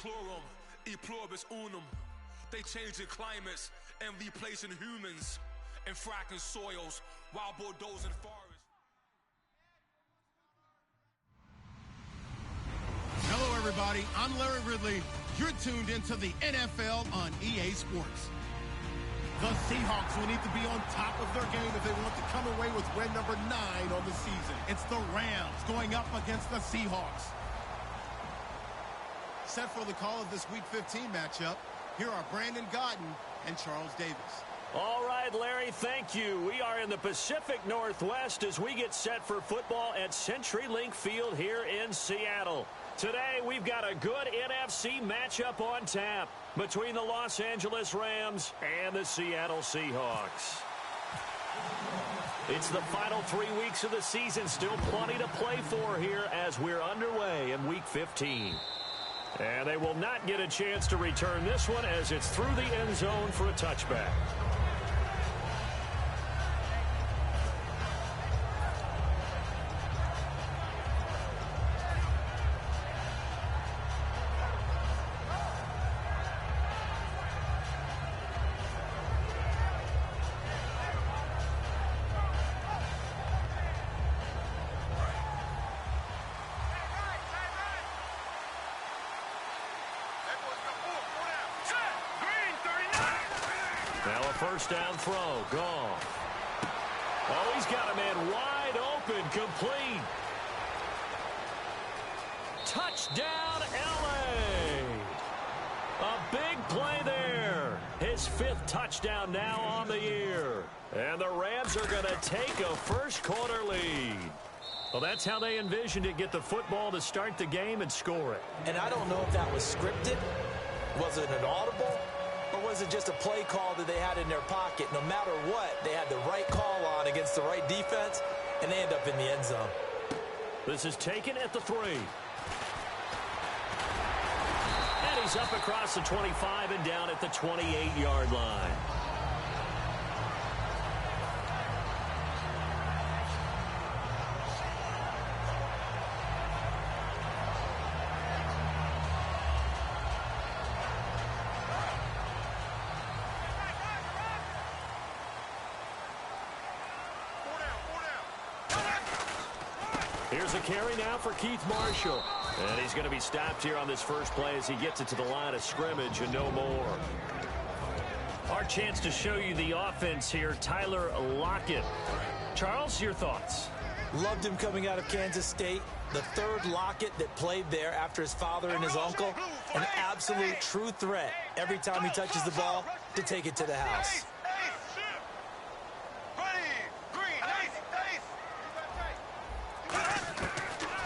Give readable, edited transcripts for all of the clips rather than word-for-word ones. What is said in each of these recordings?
Chlorum, e pluribus unum. They changing climates and replacing humans and fracking soils while bulldozing forests. Hello, everybody. I'm Larry Ridley. You're tuned into the NFL on EA Sports. The Seahawks will need to be on top of their game if they want to come away with win number 9 on the season. It's the Rams going up against the Seahawks. Set for the call of this Week 15 matchup, here are Brandon Godden and Charles Davis. All right, Larry, thank you. We are in the Pacific Northwest as we get set for football at CenturyLink Field here in Seattle. Today, we've got a good NFC matchup on tap between the Los Angeles Rams and the Seattle Seahawks. It's the final 3 weeks of the season. Still plenty to play for here as we're underway in Week 15. And they will not get a chance to return this one as it's through the end zone for a touchback. Now a first down throw. Goff. Oh, he's got a man wide open. Complete. Touchdown, L.A. A big play there. His 5th touchdown now on the year. And the Rams are going to take a first-quarter lead. Well, that's how they envisioned it. Get the football to start the game and score it. And I don't know if that was scripted. Was it an audible? Or was it just a play call that they had in their pocket? No matter what, they had the right call on against the right defense, and they end up in the end zone. This is taken at the 3. And he's up across the 25 and down at the 28-yard line. Here's a carry now for Keith Marshall. And he's going to be stopped here on this first play as he gets it to the line of scrimmage and no more. Our chance to show you the offense here, Tyler Lockett. Charles, your thoughts? Loved him coming out of Kansas State. The third Lockett that played there after his father and his uncle. An absolute true threat every time he touches the ball to take it to the house.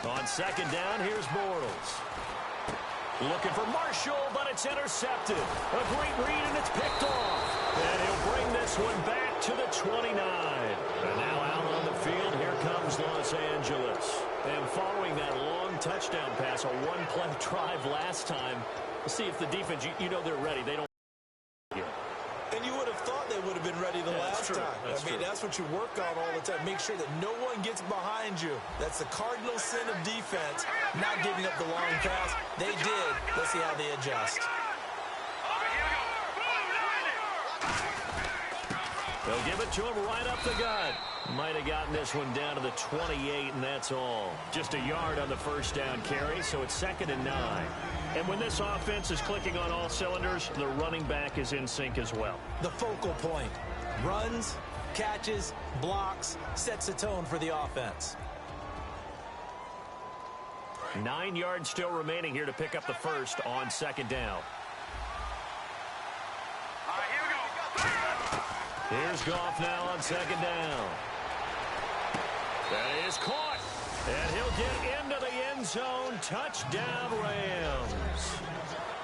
On second down, here's Bortles. Looking for Marshall, but it's intercepted. A great read, and it's picked off. And he'll bring this one back to the 29. And now out on the field, here comes Los Angeles. And following that long touchdown pass, a one-play drive last time, we'll see if the defense, you know they're ready. They don't. And you would have thought they would have been ready the last time. That's what you work on all the time. Make sure that no one gets behind you. That's the cardinal sin of defense, not giving up the long pass. They did. Let's see how they adjust. They'll give it to him right up the gut. Might have gotten this one down to the 28, and that's all. Just a yard on the first down carry, so it's 2nd and 9. And when this offense is clicking on all cylinders, the running back is in sync as well. The focal point. Runs, catches, blocks, sets the tone for the offense. 9 yards still remaining here to pick up the first on second down. Here's Goff now on second down. That is caught. And he'll get into the end zone. Touchdown, Rams.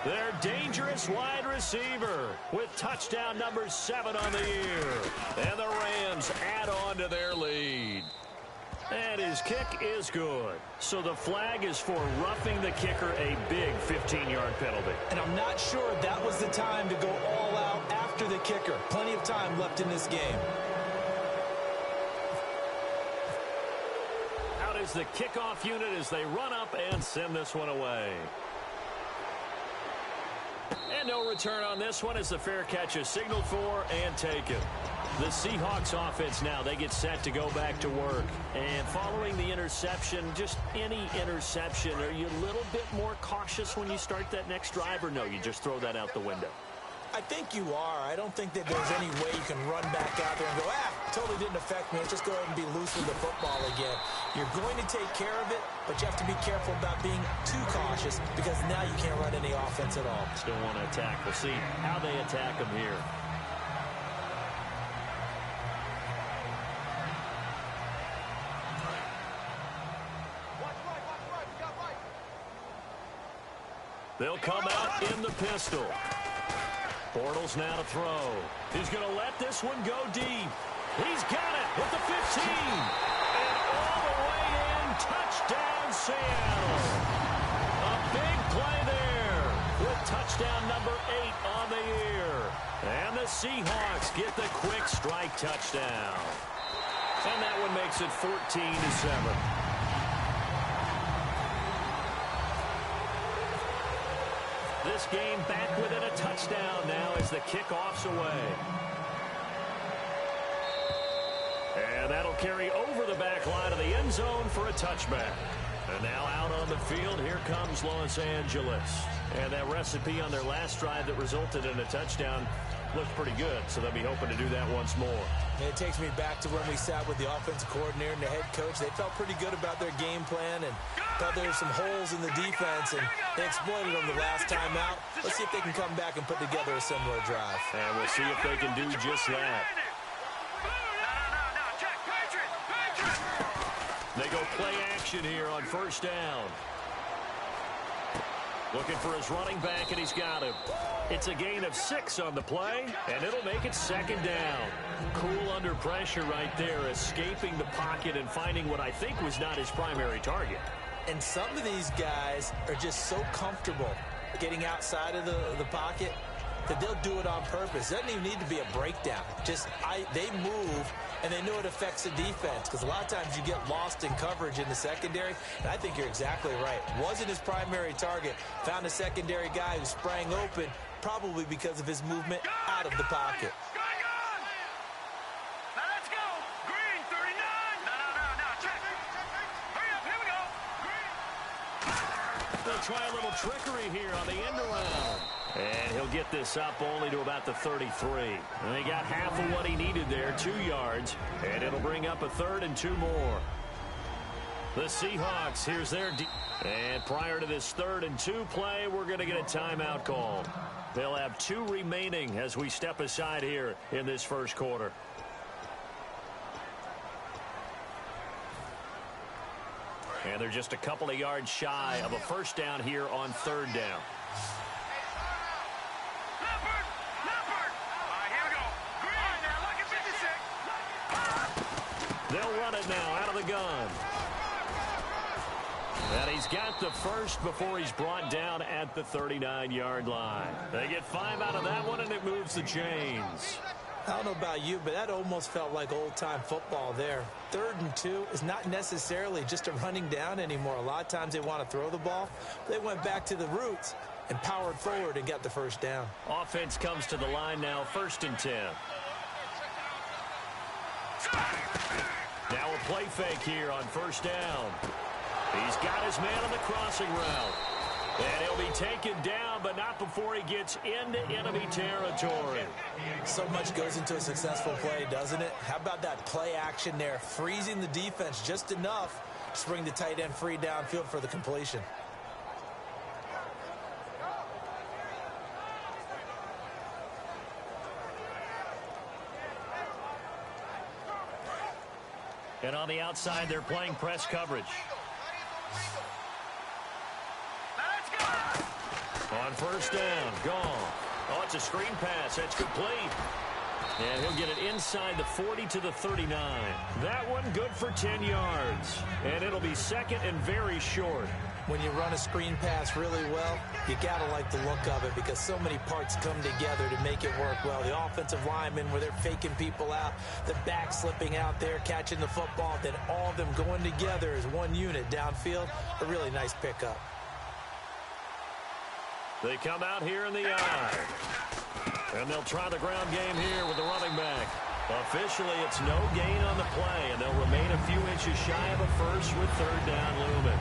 Their dangerous wide receiver with touchdown number 7 on the year. And the Rams add on to their lead. And his kick is good. So the flag is for roughing the kicker, a big 15-yard penalty. And I'm not sure that was the time to go all out after the kicker. Plenty of time left in this game. Out is the kickoff unit as they run up and send this one away. And no return on this one as the fair catch is signaled for and taken. The Seahawks offense now, they get set to go back to work. And following the interception, just any interception, are you a little bit more cautious when you start that next drive, or no, you just throw that out the window? I think you are. I don't think that there's any way you can run back out there and go, totally didn't affect me. Let's just go ahead and be loose with the football again. You're going to take care of it, but you have to be careful about being too cautious because now you can't run any offense at all. Still want to attack. We'll see how they attack them here. They'll come out in the pistol. Bortles now to throw. He's going to let this one go deep. He's got it with the 15. And all the way in, touchdown Seattle. A big play there with touchdown number 8 on the year. And the Seahawks get the quick strike touchdown. And that one makes it 14-7. This game back within a touchdown now as the kickoff's away. And that'll carry over the back line of the end zone for a touchback. And now out on the field, here comes Los Angeles. And that recipe on their last drive that resulted in a touchdown looked pretty good, so they'll be hoping to do that once more. And it takes me back to when we sat with the offensive coordinator and the head coach. They felt pretty good about their game plan and thought there were some holes in the defense, and they exploited them the last time out. Let's see if they can come back and put together a similar drive. And we'll see if they can do just that. They go play action here on first down. Looking for his running back, and he's got him. It's a gain of 6 on the play, and it'll make it second down. Cool under pressure right there, escaping the pocket and finding what I think was not his primary target. And some of these guys are just so comfortable getting outside of the pocket that they'll do it on purpose. It doesn't even need to be a breakdown. They move, and they know it affects the defense because a lot of times you get lost in coverage in the secondary. And I think you're exactly right. Wasn't his primary target. Found a secondary guy who sprang open, probably because of his movement out of the pocket. They'll try a little trickery here on the end around. And he'll get this up only to about the 33. And they got half of what he needed there, 2 yards. And it'll bring up a 3rd and 2 more. The Seahawks, here's their and prior to this 3rd and 2 play, we're going to get a timeout called. They'll have 2 remaining as we step aside here in this first quarter. And they're just a couple of yards shy of a first down here on 3rd down. They'll run it now out of the gun. And he's got the first before he's brought down at the 39-yard line. They get 5 out of that one, and it moves the chains. I don't know about you, but that almost felt like old-time football there. 3rd and 2 is not necessarily just a running down anymore. A lot of times they want to throw the ball. They went back to the roots and powered forward and got the first down. Offense comes to the line now, 1st and 10. Now a play fake here on first down. He's got his man on the crossing route. And he'll be taken down, but not before he gets into enemy territory. So much goes into a successful play, doesn't it? How about that play action there, freezing the defense just enough to bring the tight end free downfield for the completion. And on the outside, they're playing press coverage. On first down, gone. Oh, it's a screen pass. That's complete. And he'll get it inside the 40 to the 39. That one good for 10 yards. And it'll be second and very short. When you run a screen pass really well, you got to like the look of it because so many parts come together to make it work well. The offensive linemen where they're faking people out, the back slipping out there, catching the football, then all of them going together as one unit downfield. A really nice pickup. They come out here in the eye. And they'll try the ground game here with the running back. Officially, it's no gain on the play, and they'll remain a few inches shy of a first with third down looming.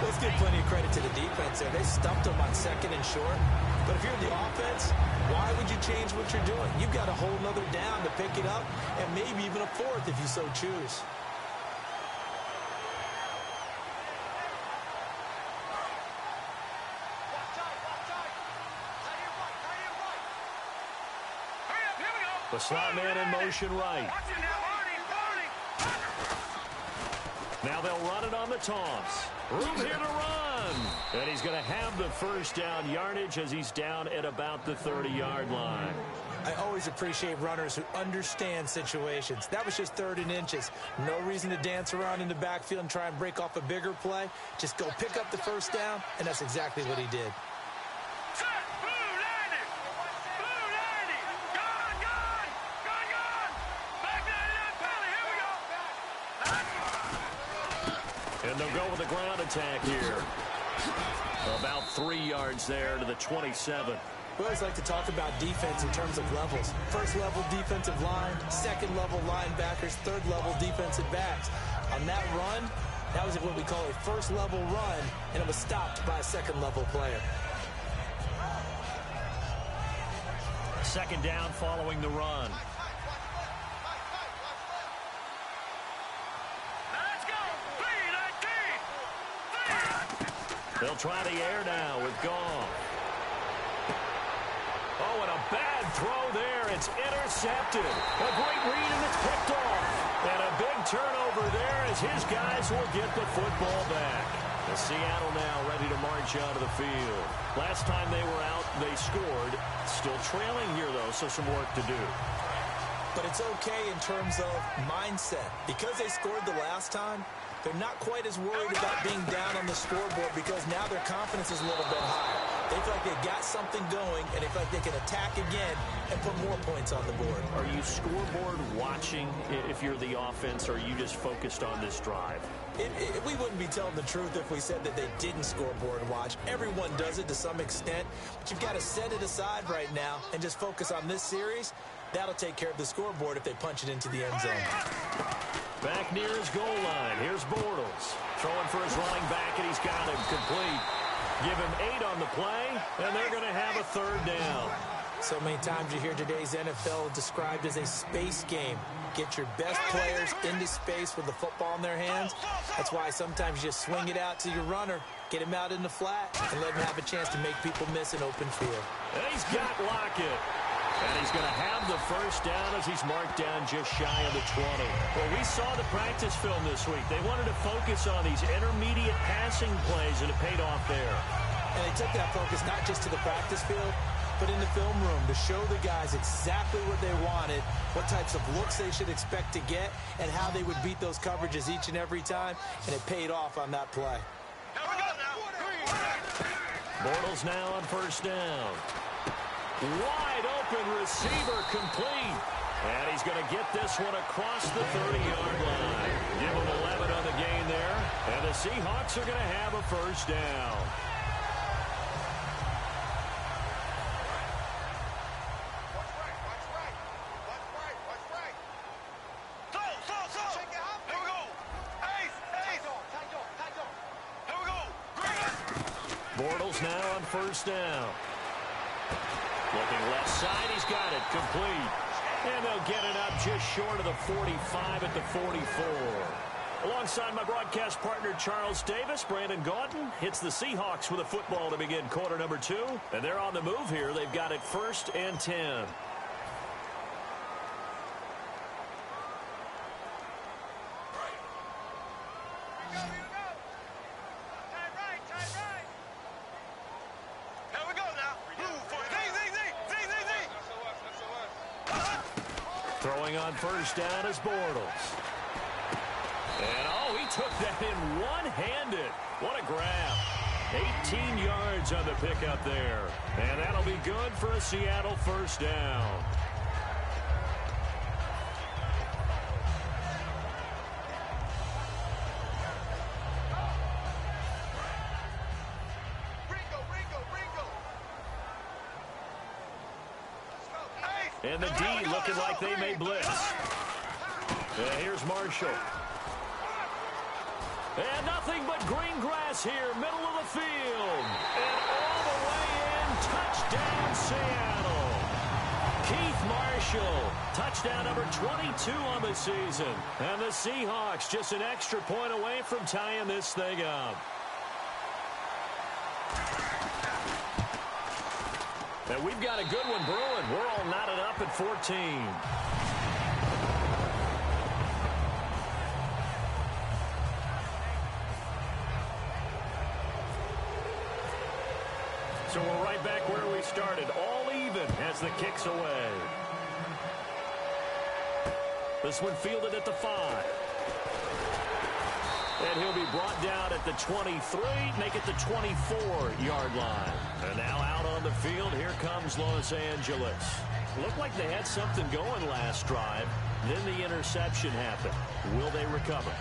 Let's give plenty of credit to the defense there. They stumped them on second and short. But if you're the offense, why would you change what you're doing? You've got a whole nother down to pick it up, and maybe even a fourth if you so choose. The slot man in motion right. Now they'll run it on the toss. Room here to run. And he's going to have the first down yardage as he's down at about the 30-yard line. I always appreciate runners who understand situations. That was just 3rd and inches. No reason to dance around in the backfield and try and break off a bigger play. Just go pick up the first down, and that's exactly what he did. And they'll go with the ground attack here. About 3 yards there to the 27. We always like to talk about defense in terms of levels. First level defensive line, second level linebackers, third level defensive backs. On that run, that was what we call a first level run, and it was stopped by a second level player. Second down following the run. They'll try the air now with Goff. Oh, and a bad throw there. It's intercepted. A great read, and it's picked off. And a big turnover there as his guys will get the football back. The Seattle now ready to march out of the field. Last time they were out, they scored. Still trailing here, though, so some work to do. But it's okay in terms of mindset. Because they scored the last time, they're not quite as worried about being down on the scoreboard because now their confidence is a little bit higher. They feel like they've got something going, and they feel like they can attack again and put more points on the board. Are you scoreboard watching if you're the offense, or are you just focused on this drive? We wouldn't be telling the truth if we said that they didn't scoreboard watch. Everyone does it to some extent, but you've got to set it aside right now and just focus on this series. That'll take care of the scoreboard if they punch it into the end zone. Back near his goal line. Here's Bortles. Throwing for his running back, and he's got him complete. Give him 8 on the play, and they're going to have a third down. So many times you hear today's NFL described as a space game. Get your best players into space with the football in their hands. That's why sometimes you just swing it out to your runner, get him out in the flat, and let him have a chance to make people miss an open field. And he's got Lockett. And he's going to have the first down as he's marked down just shy of the 20. Well, we saw the practice film this week. They wanted to focus on these intermediate passing plays, and it paid off there. And they took that focus not just to the practice field, but in the film room to show the guys exactly what they wanted, what types of looks they should expect to get, and how they would beat those coverages each and every time, and it paid off on that play. Bortles now on first down. Wide open receiver complete. And he's going to get this one across the 30-yard line. Give him 11 on the gain there. And the Seahawks are going to have a first down. Bortles now on first down. Looking left side, he's got it complete. And they'll get it up just short of the 45 at the 44. Alongside my broadcast partner, Charles Davis, Brandon Gaudin hits the Seahawks with a football to begin quarter number 2. And they're on the move here. They've got it 1st and 10. Throwing on first down is Bortles. And, oh, he took that in one-handed. What a grab. 18 yards on the pickup there. And that'll be good for a Seattle first down. And the D looking like they may blitz. Here's Marshall. And nothing but green grass here, middle of the field. And all the way in, touchdown Seattle. Keith Marshall, touchdown number 22 on the season. And the Seahawks just an extra point away from tying this thing up. And we've got a good one brewing. We're all knotted up at 14. So we're right back where we started, all even as the kick's away. This one fielded at the 5. And he'll be brought down at the 23, make it the 24-yard line. And now out on the field, here comes Los Angeles. Looked like they had something going last drive. Then the interception happened. Will they recover?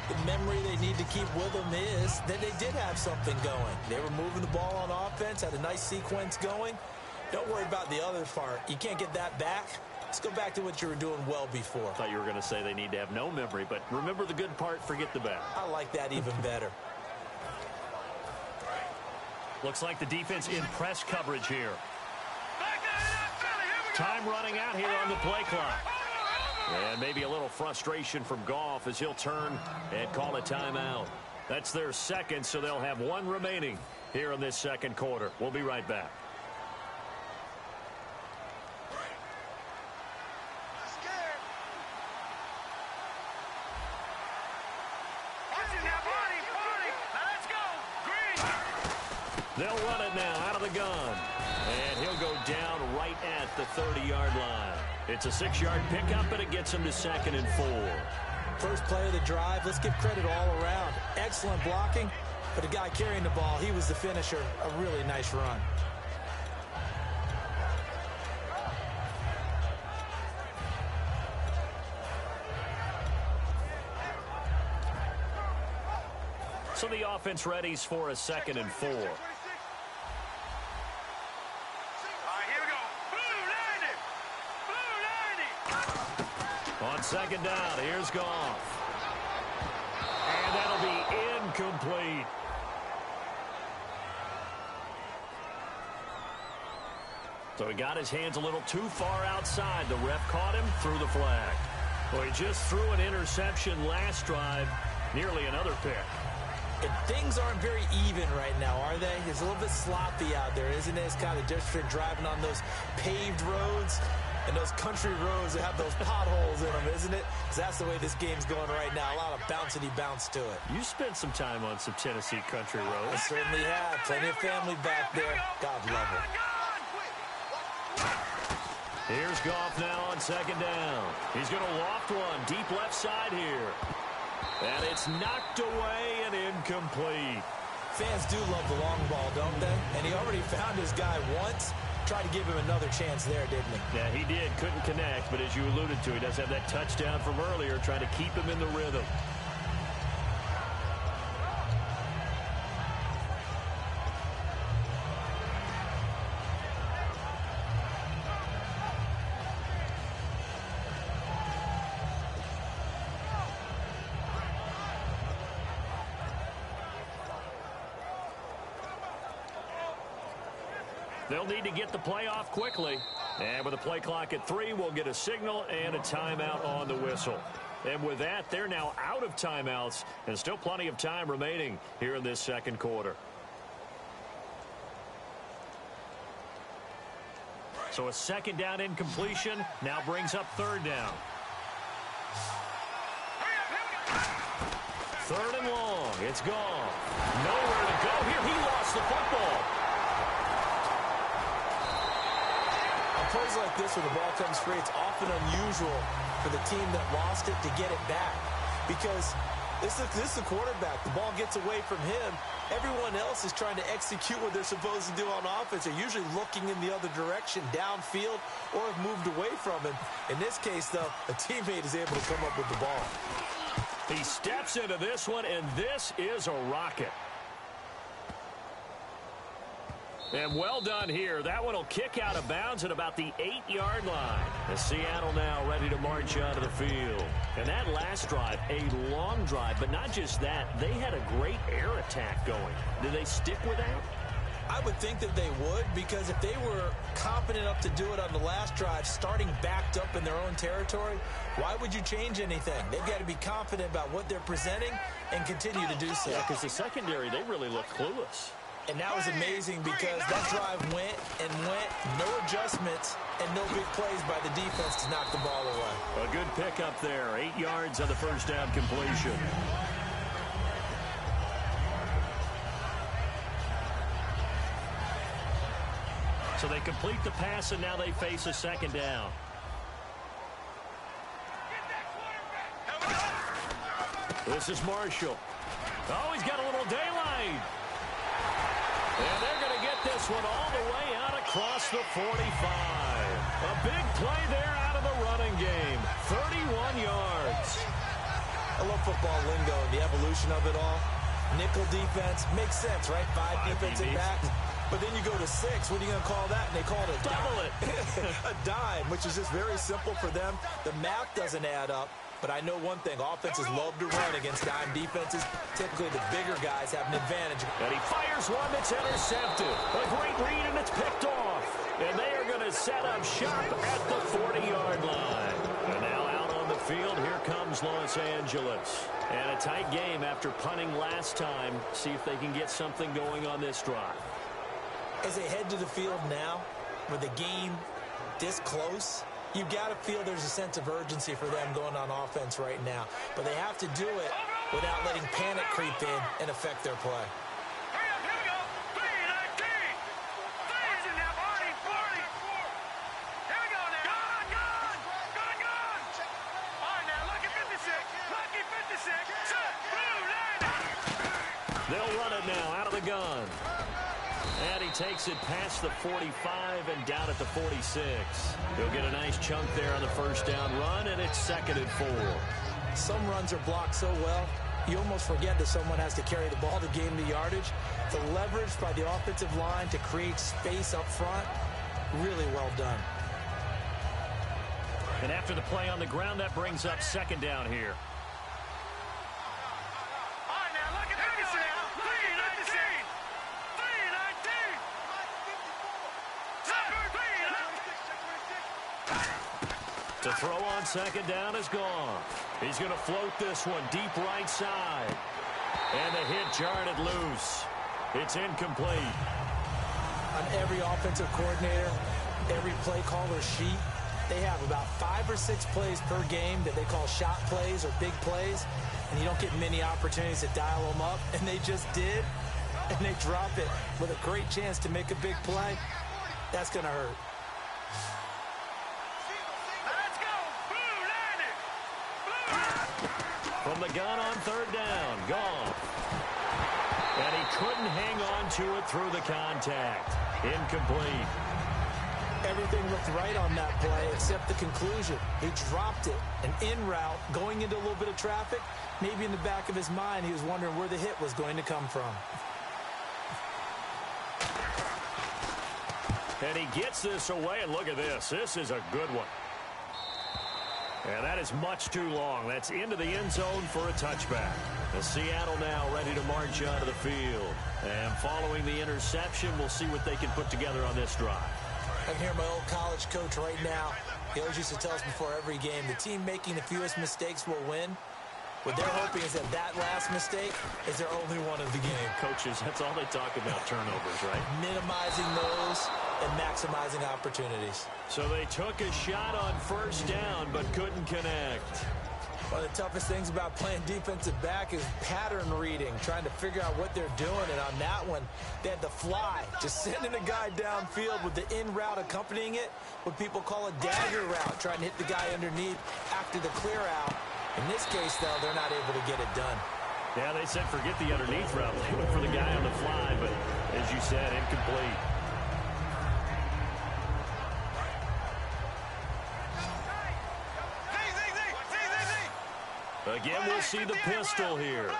The memory they need to keep with them is that they did have something going. They were moving the ball on offense, had a nice sequence going. Don't worry about the other part. You can't get that back. Let's go back to what you were doing well before. I thought you were going to say they need to have no memory, but remember the good part, forget the bad. I like that even better. Looks like the defense in press coverage here. Time running out here on the play clock. And maybe a little frustration from Goff as he'll turn and call a timeout. That's their second, so they'll have one remaining here in this second quarter. We'll be right back. They'll run it now out of the gun. And he'll go down right at the 30-yard line. It's a 6-yard pickup, and it gets him to 2nd and 4. First play of the drive, let's give credit all around. Excellent blocking, but the guy carrying the ball, he was the finisher. A really nice run. So the offense readies for a 2nd and 4. On 2nd down, here's Goff. And that'll be incomplete. So he got his hands a little too far outside. The ref caught him, threw the flag. Well, he just threw an interception last drive, nearly another pick. And things aren't very even right now, are they? It's a little bit sloppy out there, isn't it? It's kind of different between driving on those paved roads and those country roads that have those potholes in them, isn't it? Because that's the way this game's going right now. A lot of bouncy bounce to it. You spent some time on some Tennessee country roads. I certainly have. Plenty of family back there. God love it. Here's Goff now on 2nd down. He's going to loft one deep left side here. And it's knocked away and incomplete. Fans do love the long ball, don't they? And he already found his guy once. Tried to give him another chance there, didn't he? Yeah, he did. Couldn't connect, but as you alluded to, he does have that touchdown from earlier, trying to keep him in the rhythm. They'll need to get the play off quickly. And with the play clock at 3, we'll get a signal and a timeout on the whistle. And with that, they're now out of timeouts and still plenty of time remaining here in this second quarter. So a 2nd down incompletion now brings up 3rd down. 3rd and long. It's gone. Nowhere to go here. He lost the football. Plays like this where the ball comes free, it's often unusual for the team that lost it to get it back, because this is the quarterback. The ball gets away from him. Everyone else is trying to execute what they're supposed to do on offense. They're usually looking in the other direction, downfield, or have moved away from him. In this case, though, a teammate is able to come up with the ball. He steps into this one, and this is a rocket. And well done here. That one will kick out of bounds at about the 8-yard line. As Seattle now ready to march onto the field. And that last drive, a long drive, but not just that. They had a great air attack going. Did they stick with that? I would think that they would, because if they were confident enough to do it on the last drive, starting backed up in their own territory, why would you change anything? They've got to be confident about what they're presenting and continue to do so. Yeah, because the secondary, they really looked clueless. And that was amazing because that drive went and went, no adjustments, and no big plays by the defense to knock the ball away. A good pickup there, 8 yards on the first down completion. So they complete the pass, and now they face a second down. This is Marshall. Oh, he's got a little daylight. And they're going to get this one all the way out across the 45. A big play there out of the running game. 31 yards. I love football lingo and the evolution of it all. Nickel defense makes sense, right? Five defensive backs. But then you go to 6. What are you going to call that? And they call it a double dime. A dime, which is just very simple for them. The math doesn't add up. But I know one thing. Offenses love to run against dime defenses. Typically, the bigger guys have an advantage. And he fires one that's intercepted. A great read, and it's picked off. And they are going to set up shop at the 40-yard line. And now out on the field, here comes Los Angeles. And a tight game after punting last time. See if they can get something going on this drive. As they head to the field now, with the game this close, you've got to feel there's a sense of urgency for them going on offense right now. But they have to do it without letting panic creep in and affect their play. They'll run it now out of the gun. And he takes it past the 45 and down at the 46. He'll get a nice chunk there on the first down run, and it's 2nd and 4. Some runs are blocked so well, you almost forget that someone has to carry the ball to gain the yardage. The leverage by the offensive line to create space up front, really well done. And after the play on the ground, that brings up 2nd down here. The throw on 2nd down is gone. He's going to float this one deep right side. And the hit jarred it loose. It's incomplete. On every offensive coordinator, every play caller sheet, they have about 5 or 6 plays per game that they call shot plays or big plays. And you don't get many opportunities to dial them up. And they just did. And they drop it with a great chance to make a big play. That's going to hurt. From the gun on 3rd down, gone. And he couldn't hang on to it through the contact. Incomplete. Everything looked right on that play except the conclusion. He dropped it, an in route, going into a little bit of traffic. Maybe in the back of his mind, he was wondering where the hit was going to come from. And he gets this away, and look at this. This is a good one. And that is much too long. That's into the end zone for a touchback. The Seattle now ready to march onto the field. And following the interception, we'll see what they can put together on this drive. I can hear my old college coach right now. He always used to tell us before every game, the team making the fewest mistakes will win. What they're hoping is that that last mistake is their only one of the game. Coaches, that's all they talk about, turnovers, right? Minimizing those and maximizing opportunities. So they took a shot on 1st down, but couldn't connect. One of the toughest things about playing defensive back is pattern reading, trying to figure out what they're doing. And on that one, they had the fly, just sending a guy downfield with the in route accompanying it, what people call a dagger route, trying to hit the guy underneath after the clear out. In this case, though, they're not able to get it done. Yeah, they said forget the underneath route. They went for the guy on the fly, but as you said, incomplete. Again, we'll see the pistol here.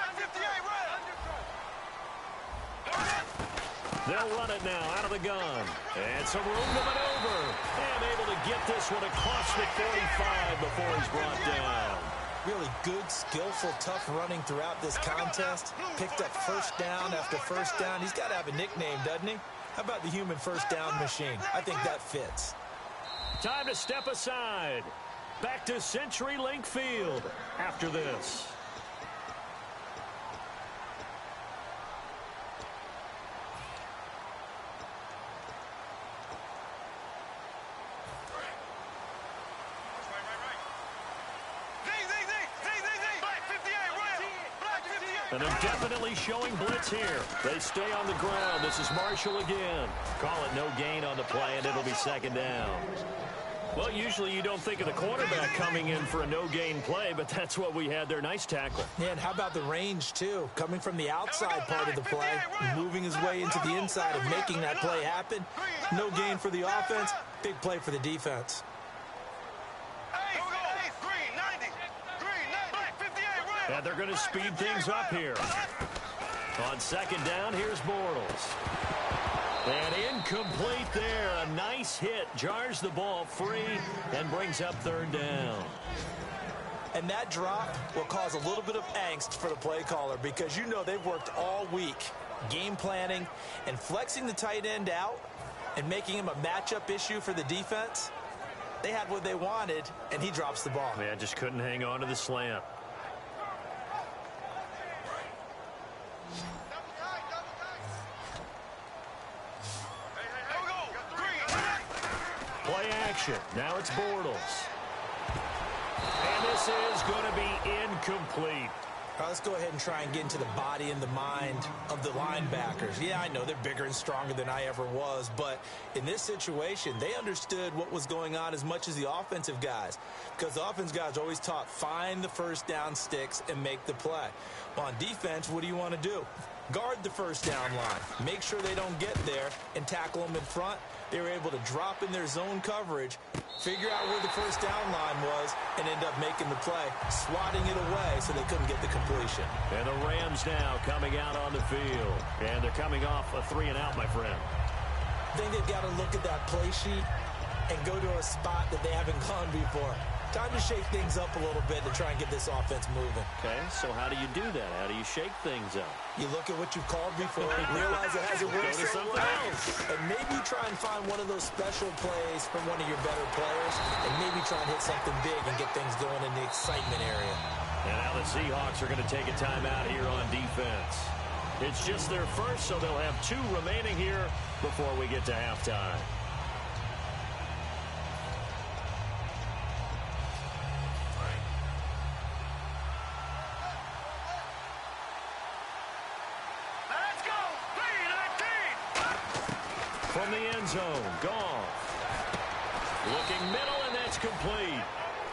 They'll run it now out of the gun. And some room to maneuver. And able to get this one across the 45 before he's brought down. Really good, skillful, tough running throughout this contest. Picked up first down after first down. He's got to have a nickname, doesn't he? How about the human first down machine? I think that fits. Time to step aside. Back to CenturyLink Field after this. And they're definitely showing blitz here. They stay on the ground. This is Marshall again. Call it no gain on the play, and it'll be second down. Well, usually you don't think of the quarterback coming in for a no-gain play, but that's what we had there. Nice tackle. Yeah, and how about the range, too? Coming from the outside part of the play, moving his way into the inside and making that play happen. No gain for the offense, big play for the defense. And they're going to speed things up here. On second down, here's Bortles. And incomplete there. A nice hit. Jars the ball free and brings up third down. And that drop will cause a little bit of angst for the play caller because you know they've worked all week game planning and flexing the tight end out and making him a matchup issue for the defense. They had what they wanted, and he drops the ball. Man, just couldn't hang on to the slant. Play action. Now it's Bortles. And this is going to be incomplete. All right, let's go ahead and try and get into the body and the mind of the linebackers. Yeah, I know they're bigger and stronger than I ever was, but in this situation, they understood what was going on as much as the offensive guys, because the offensive guys are always taught, find the first down sticks and make the play. Well, on defense, what do you want to do? Guard the first down line. Make sure they don't get there and tackle them in front. They were able to drop in their zone coverage, figure out where the first down line was, and end up making the play, swatting it away so they couldn't get the completion. And the Rams now coming out on the field. And they're coming off a 3-and-out, my friend. I think they've got to look at that play sheet and go to a spot that they haven't gone before. Time to shake things up a little bit to try and get this offense moving. Okay, so how do you do that? How do you shake things up? You look at what you've called before, realize it hasn't worked so well, and maybe try and find one of those special plays from one of your better players, and maybe try and hit something big and get things going in the excitement area. And now the Seahawks are going to take a timeout here on defense. It's just their first, so they'll have 2 remaining here before we get to halftime. From the end zone, Goff. Looking middle, and that's complete.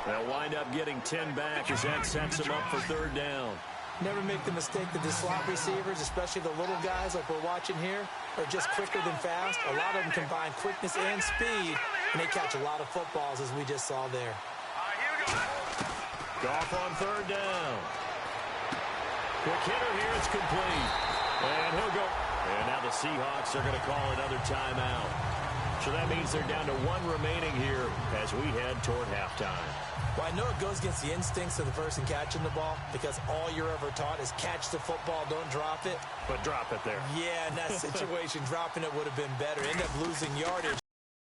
They'll wind up getting 10 back as that sets them up for third down. Never make the mistake that the slot receivers, especially the little guys like we're watching here, are just quicker than fast. A lot of them combine quickness and speed, and they catch a lot of footballs, as we just saw there. Goff on third down. Quick hitter here, it's complete. And he'll go. And now the Seahawks are going to call another timeout. So that means they're down to 1 remaining here as we head toward halftime. Well, I know it goes against the instincts of the person catching the ball because all you're ever taught is catch the football, don't drop it. But drop it there. Yeah, in that situation, dropping it would have been better. End up losing yardage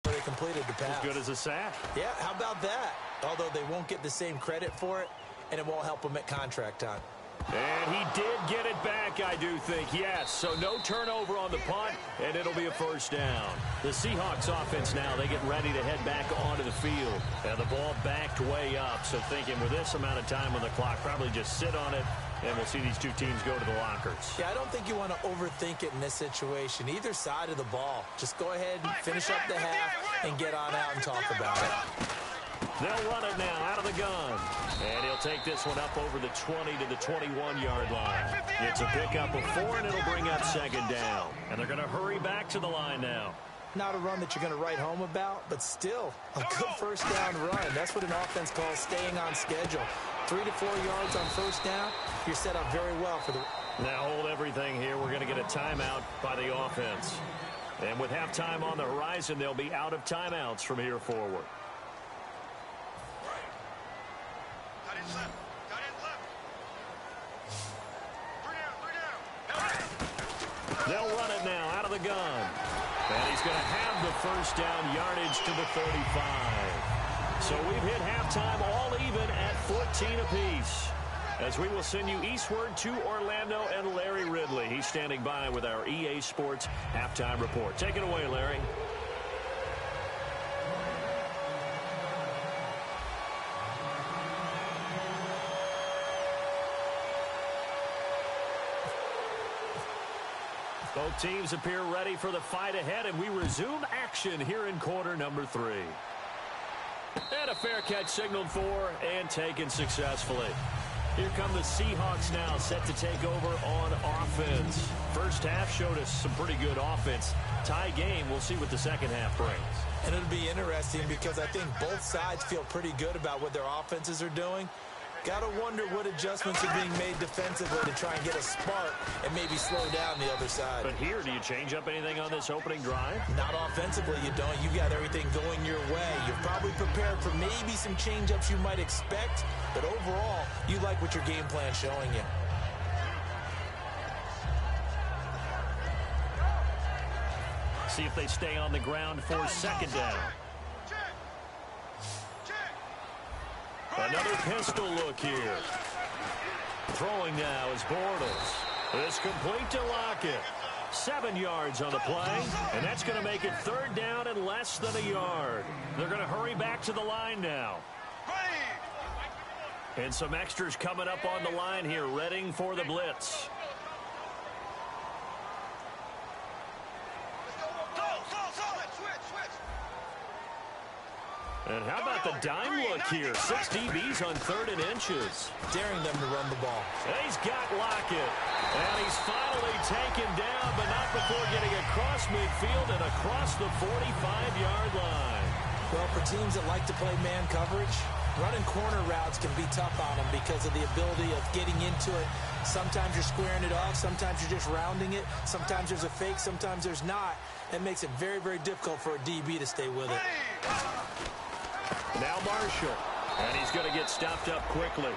where they completed the pass. As good as a sack. Yeah, how about that? Although they won't get the same credit for it, and it won't help them at contract time. And he did get it back, I do think, yes. So no turnover on the punt, and it'll be a first down. The Seahawks offense now, they get ready to head back onto the field. And the ball backed way up, so thinking with this amount of time on the clock, probably just sit on it, and we'll see these 2 teams go to the lockers. Yeah, I don't think you want to overthink it in this situation. Either side of the ball. Just go ahead and finish up the half and get on out and talk about it. They'll run it now out of the gun. And he'll take this one up over the 20 to the 21-yard line. It's a pickup of 4, and it'll bring up second down. And they're going to hurry back to the line now. Not a run that you're going to write home about, but still a good first down run. That's what an offense calls staying on schedule. 3 to 4 yards on first down, you're set up very well for the Now hold everything here. We're going to get a timeout by the offense. And with halftime on the horizon, they'll be out of timeouts from here forward. They'll run it now out of the gun. And he's going to have the first down, yardage to the 35. So we've hit halftime all even at 14 apiece. As we will send you eastward to Orlando and Larry Ridley. He's standing by with our EA Sports halftime report. Take it away, Larry. Both teams appear ready for the fight ahead, and we resume action here in quarter number 3. And a fair catch signaled for and taken successfully. Here come the Seahawks now, set to take over on offense. First half showed us some pretty good offense. Tie game, we'll see what the second half brings. And it'll be interesting because I think both sides feel pretty good about what their offenses are doing. Got to wonder what adjustments are being made defensively to try and get a spark and maybe slow down the other side. But here, do you change up anything on this opening drive? Not offensively, you don't. You got everything going your way. You're probably prepared for maybe some change-ups you might expect, but overall, you like what your game plan's showing you. See if they stay on the ground for second down. Another pistol look here. Throwing now is Bortles. It's complete to Lockett. 7 yards on the play, and that's going to make it third down and less than a yard. They're going to hurry back to the line now. And some extras coming up on the line here, readying for the blitz. And how about the dime look here? 6 DBs on 3rd and inches. Daring them to run the ball. And he's got Lockett. And he's finally taken down, but not before getting across midfield and across the 45-yard line. Well, for teams that like to play man coverage, running corner routes can be tough on them because of the ability of getting into it. Sometimes you're squaring it off. Sometimes you're just rounding it. Sometimes there's a fake. Sometimes there's not. That makes it very, very difficult for a DB to stay with it. Now Marshall, and he's going to get stopped up quickly.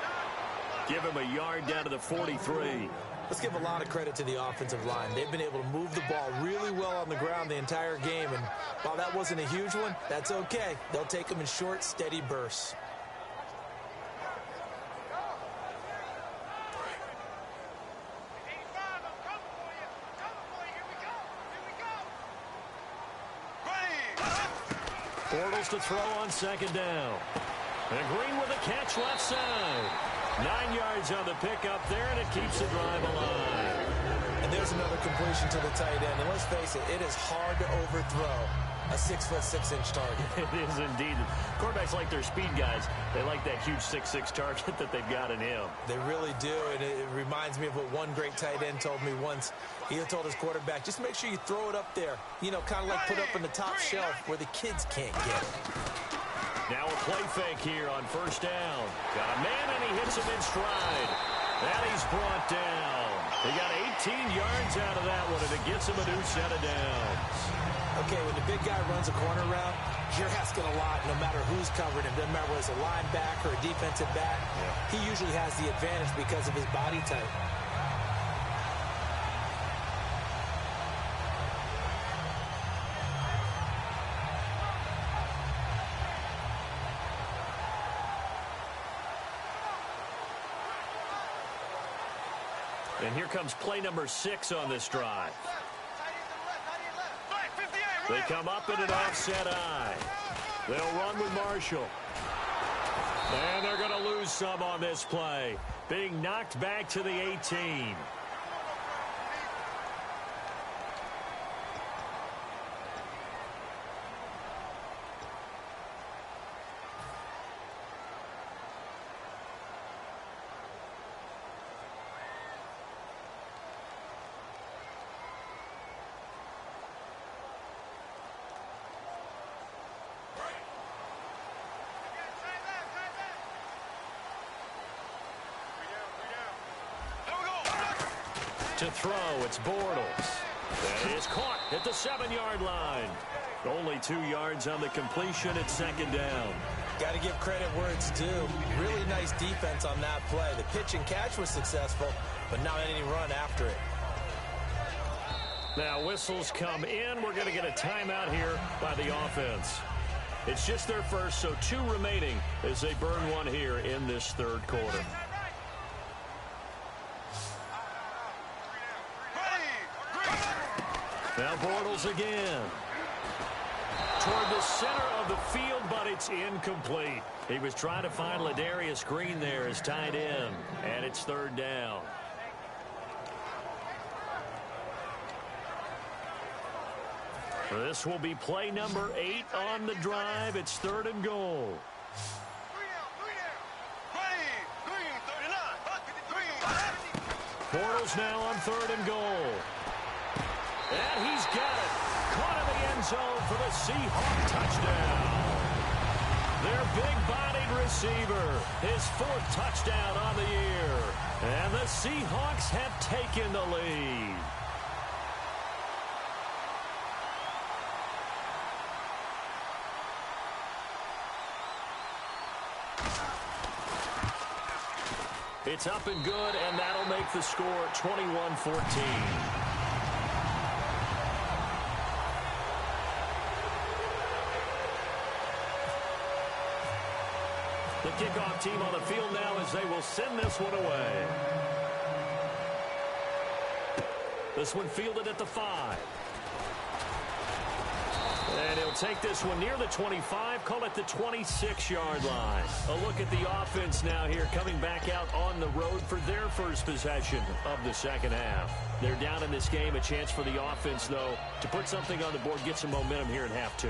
Give him a yard down to the 43. Let's give a lot of credit to the offensive line. They've been able to move the ball really well on the ground the entire game, and while that wasn't a huge one, that's okay. They'll take them in short, steady bursts. Bortles to throw on second down. And Green with a catch left side. 9 yards on the pickup there, and it keeps the drive alive. And there's another completion to the tight end. And let's face it, it is hard to overthrow a 6'6" target. It is indeed. Quarterbacks like their speed guys. They like that huge 6'6" target that they've got in him. They really do, and it reminds me of what one great tight end told me once. He told his quarterback, just make sure you throw it up there. You know, kind of like put up in the top shelf where the kids can't get it. Now a play fake here on first down. Got a man, and he hits him in stride. And he's brought down. He got 18 yards out of that one, and it gets him a new set of downs. Okay, when the big guy runs a corner route, you're asking a lot no matter who's covering him. Doesn't matter whether it's a linebacker or a defensive back. Yeah. He usually has the advantage because of his body type. And here comes play number 6 on this drive. They come up in an offset eye. They'll run with Marshall. And they're going to lose some on this play. Being knocked back to the 18. To throw, it's Bortles. That is caught at the 7-yard line. Only 2 yards on the completion at second down. Got to give credit where it's due. Really nice defense on that play. The pitch and catch was successful, but not any run after it. Now whistles come in. We're going to get a timeout here by the offense. It's just their first, so 2 remaining as they burn one here in this third quarter. Now Bortles again. Toward the center of the field, but it's incomplete. He was trying to find Ladarius Green there as tight end, and it's third down. This will be play number 8 on the drive. It's third and goal. Bortles now on third and goal. And he's got it. Caught in the end zone for the Seahawk touchdown. Their big-bodied receiver, his 4th touchdown on the year. And the Seahawks have taken the lead. It's up and good, and that'll make the score 21-14. The kickoff team on the field now as they will send this one away. This one fielded at the 5. And he'll take this one near the 25, call it the 26-yard line. A look at the offense now here, coming back out on the road for their first possession of the second half. They're down in this game. A chance for the offense, though, to put something on the board, get some momentum here in half 2.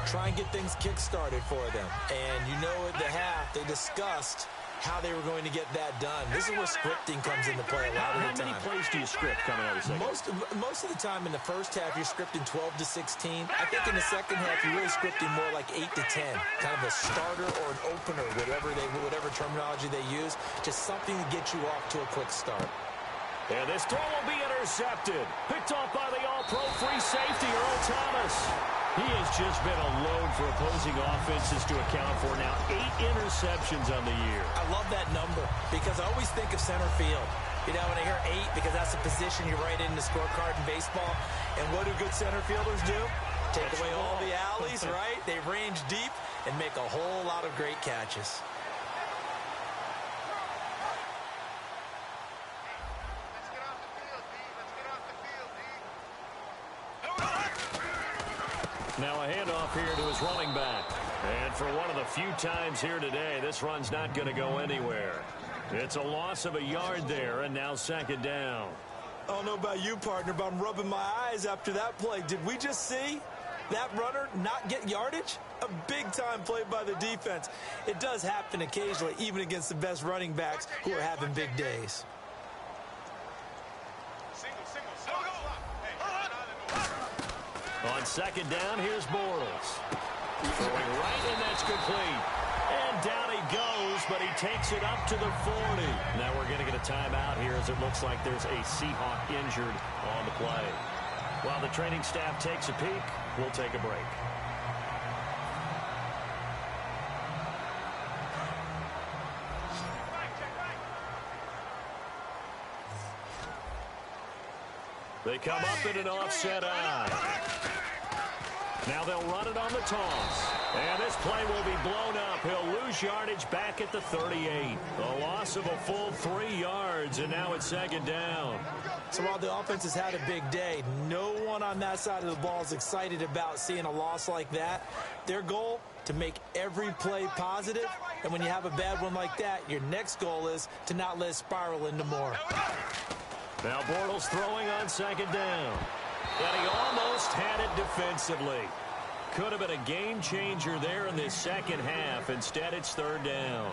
Try and get things kick-started for them. And you know at the half, they discussed how they were going to get that done. This is where scripting comes into play a lot of the time. How many plays do you script coming out of the second? Most of the time in the first half, you're scripting 12 to 16. I think in the second half, you're really scripting more like 8 to 10. Kind of a starter or an opener, whatever terminology they use. Just something to get you off to a quick start. And this throw will be intercepted. Picked off by the all-pro free safety, Earl Thomas. He has just been a load for opposing offenses to account for now. 8 interceptions on the year. I love that number because I always think of center field. You know, when I hear 8, because that's the position you write in the scorecard in baseball. And what do good center fielders do? Take away all the alleys, right? They range deep and make a whole lot of great catches. Now a handoff here to his running back. And for one of the few times here today, this run's not going to go anywhere. It's a loss of a yard there, and now second down. I don't know about you, partner, but I'm rubbing my eyes after that play. Did we just see that runner not get yardage? A big-time play by the defense. It does happen occasionally, even against the best running backs who are having big days. On second down, here's Bortles. Throwing right, and that's complete. And down he goes, but he takes it up to the 40. Now we're going to get a timeout here as it looks like there's a Seahawk injured on the play. While the training staff takes a peek, we'll take a break. They come up in an offset eye. Now they'll run it on the toss. And this play will be blown up. He'll lose yardage back at the 38. A loss of a full 3 yards, and now it's second down. So while the offense has had a big day, no one on that side of the ball is excited about seeing a loss like that. Their goal, to make every play positive. And when you have a bad one like that, your next goal is to not let it spiral into more. Now Bortles throwing on second down. And he almost had it defensively. Could have been a game changer there in this second half. Instead, it's third down.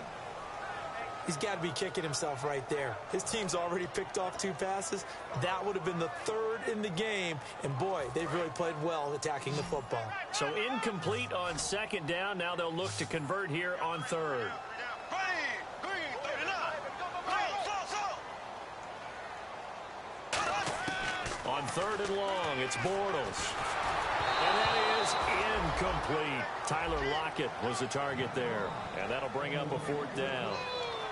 He's got to be kicking himself right there. His team's already picked off 2 passes. That would have been the 3rd in the game. And, boy, they've really played well attacking the football. So incomplete on second down. Now they'll look to convert here on third. third and long. It's Bortles. And that is incomplete. Tyler Lockett was the target there. And that'll bring up a fourth down.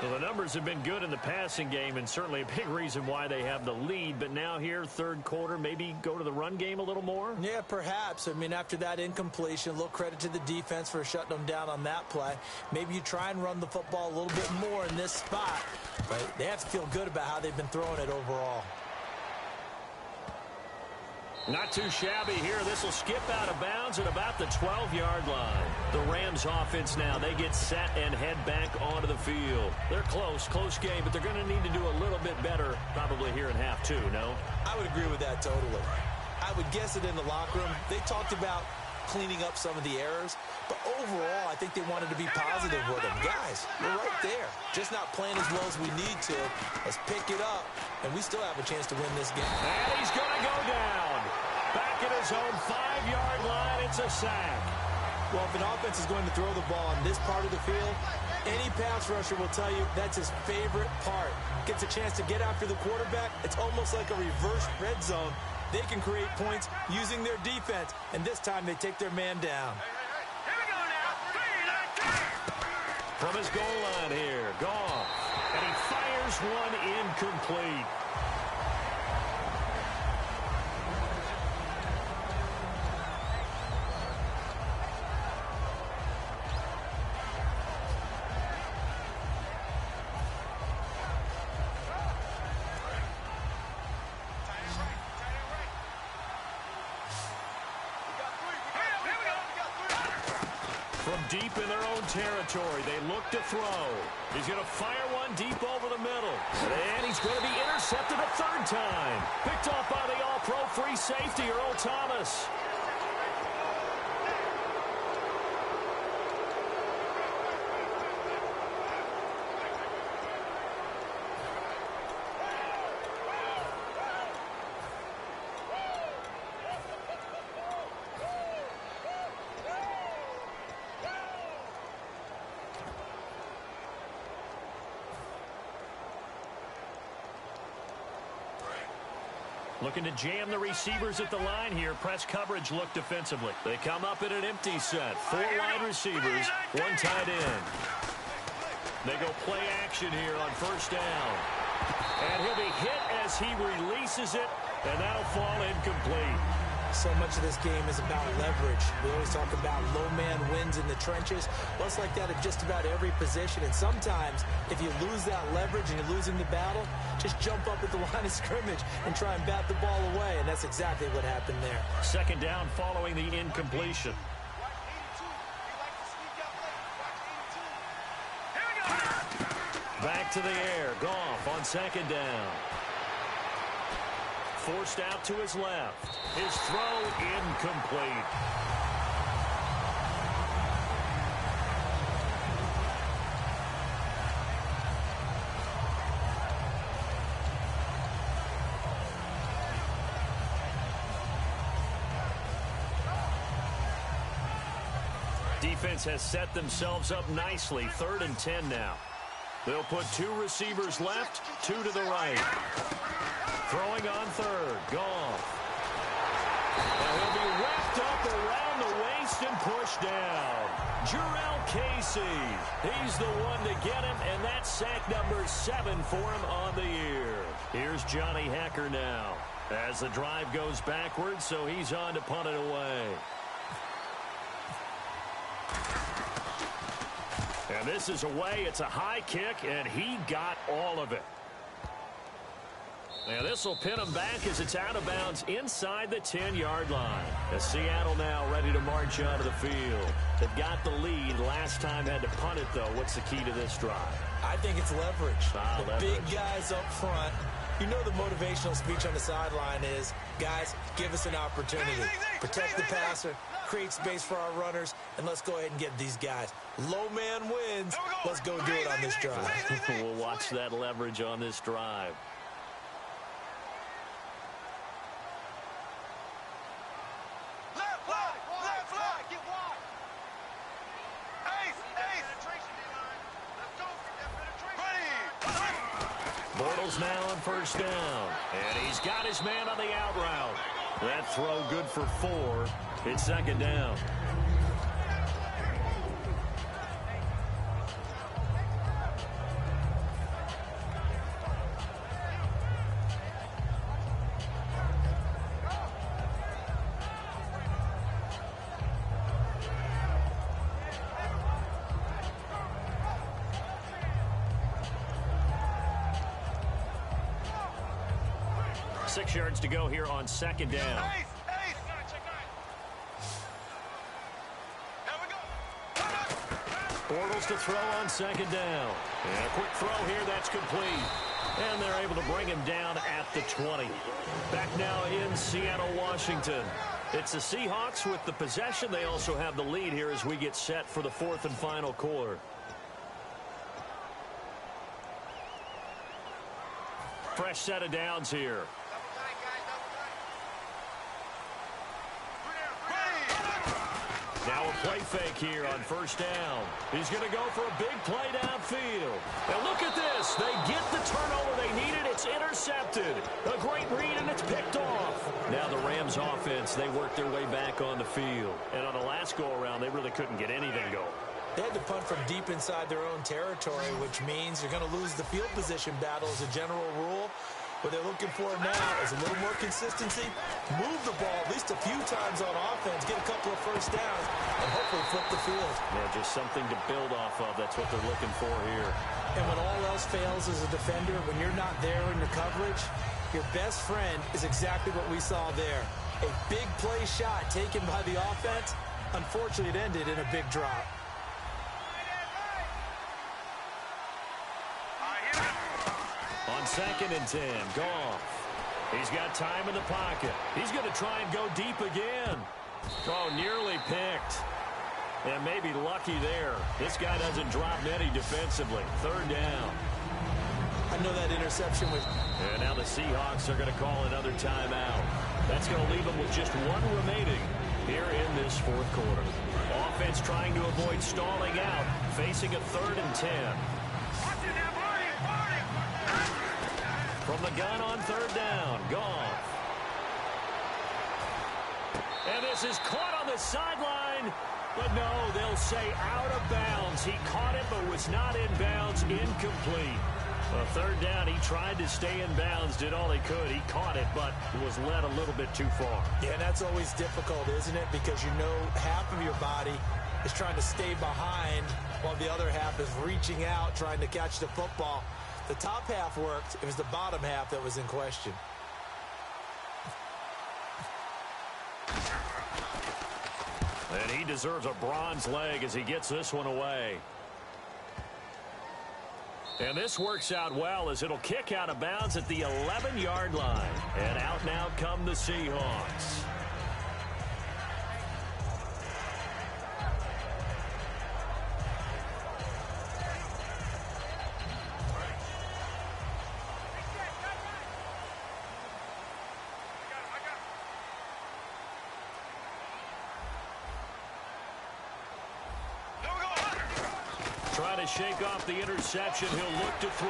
Well, the numbers have been good in the passing game, and certainly a big reason why they have the lead. But now here, third quarter, maybe go to the run game a little more? Yeah, perhaps. I mean, after that incompletion, a little credit to the defense for shutting them down on that play. Maybe you try and run the football a little bit more in this spot. But they have to feel good about how they've been throwing it overall. Not too shabby here. This will skip out of bounds at about the 12-yard line. The Rams offense now, they get set and head back onto the field. They're close game, but they're going to need to do a little bit better probably here in half two, no? I would agree with that totally. I would guess it in the locker room. They talked about cleaning up some of the errors, but overall, I think they wanted to be positive with them. Guys, we're right there. Just not playing as well as we need to. Let's pick it up, and we still have a chance to win this game. And he's going to go down. Back at his own 5-yard line, it's a sack. Well, if an offense is going to throw the ball on this part of the field, any pass rusher will tell you that's his favorite part. Gets a chance to get after the quarterback. It's almost like a reverse red zone. They can create points using their defense, and this time they take their man down. From his goal line here, Goff. And he fires one incomplete. From deep in their own territory, they look to throw. He's going to fire one deep over the middle. And he's going to be intercepted a third time. Picked off by the all-pro free safety, Earl Thomas. Looking to jam the receivers at the line here. Press coverage look defensively. They come up in an empty set. 4 wide receivers, 1 tight end. They go play action here on first down. And he'll be hit as he releases it, and that'll fall incomplete. So much of this game is about leverage. We always talk about low man wins in the trenches. Well, it's like that at just about every position. And sometimes, if you lose that leverage and you're losing the battle, just jump up at the line of scrimmage and try and bat the ball away. And that's exactly what happened there. Second down following the incompletion. Back to the air. Goff on second down. Forced out to his left. His throw incomplete. Defense has set themselves up nicely. 3rd and 10 now. They'll put 2 receivers left, 2 to the right. Throwing on third, Goff. And he'll be wrapped up around the waist and pushed down. Jurrell Casey, he's the one to get him, and that's sack number 7 for him on the year. Here's Johnny Hacker now as the drive goes backwards, so he's on to punt it away. And this is away. It's a high kick, and he got all of it. Now this will pin him back as it's out of bounds inside the 10-yard line. As Seattle now ready to march onto the field. They've got the lead. Last time had to punt it, though. What's the key to this drive? I think it's leverage. Leverage. Big guys up front. You know the motivational speech on the sideline is, guys, give us an opportunity. Protect the passer, create space for our runners, and let's go ahead and get these guys. Low man wins. Let's go do it on this drive. We'll watch that leverage on this drive. Bortles now on first down. And he's got his man on the out route. That throw good for 4. It's second down. Six yards to go here on second down. Bortles to throw on second down. And a quick throw here, that's complete. And they're able to bring him down at the 20. Back now in Seattle, Washington. It's the Seahawks with the possession. They also have the lead here as we get set for the fourth and final quarter. Fresh set of downs here. Now a play fake here on first down. He's going to go for a big play downfield. And look at this. They get the turnover they needed. It's intercepted. A great read, and it's picked off. Now the Rams offense, they work their way back on the field. And on the last go-around, they really couldn't get anything going. They had to punt from deep inside their own territory, which means you're going to lose the field position battle as a general rule. What they're looking for now is a little more consistency, move the ball at least a few times on offense, get a couple of first downs, and hopefully flip the field. Yeah, just something to build off of. That's what they're looking for here. And when all else fails as a defender, when you're not there in your coverage, your best friend is exactly what we saw there. A big play shot taken by the offense. Unfortunately, it ended in a big drop. On second and 10, Goff. He's got time in the pocket. He's going to try and go deep again. Oh, nearly picked. And maybe lucky there. This guy doesn't drop many defensively. Third down. I know that interception was... And now the Seahawks are going to call another timeout. That's going to leave them with just one remaining here in this fourth quarter. Offense trying to avoid stalling out, facing a 3rd and 10. From the gun on third down, Goff. And this is caught on the sideline. But no, they'll say out of bounds. He caught it but was not in bounds. Incomplete. A third down, he tried to stay in bounds, did all he could. He caught it, but was led a little bit too far. Yeah, and that's always difficult, isn't it? Because you know half of your body is trying to stay behind while the other half is reaching out, trying to catch the football. The top half worked. It was the bottom half that was in question. And he deserves a bronze leg as he gets this one away. And this works out well as it'll kick out of bounds at the 11-yard line. And out now come the Seahawks. Trying to shake off the interception. He'll look to throw.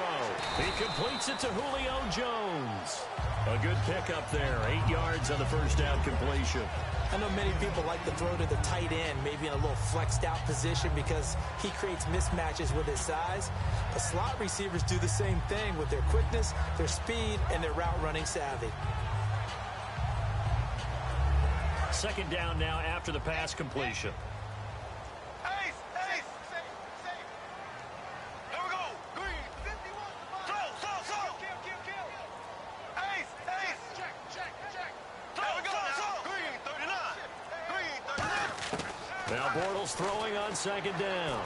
He completes it to Julio Jones. A good pickup there. 8 yards on the first down completion. I know many people like to throw to the tight end, maybe in a little flexed out position because he creates mismatches with his size. But slot receivers do the same thing with their quickness, their speed, and their route running savvy. Second down now after the pass completion. Now Bortles throwing on second down.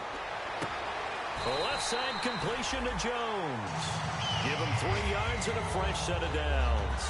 The left side completion to Jones. Give him 3 yards and a fresh set of downs.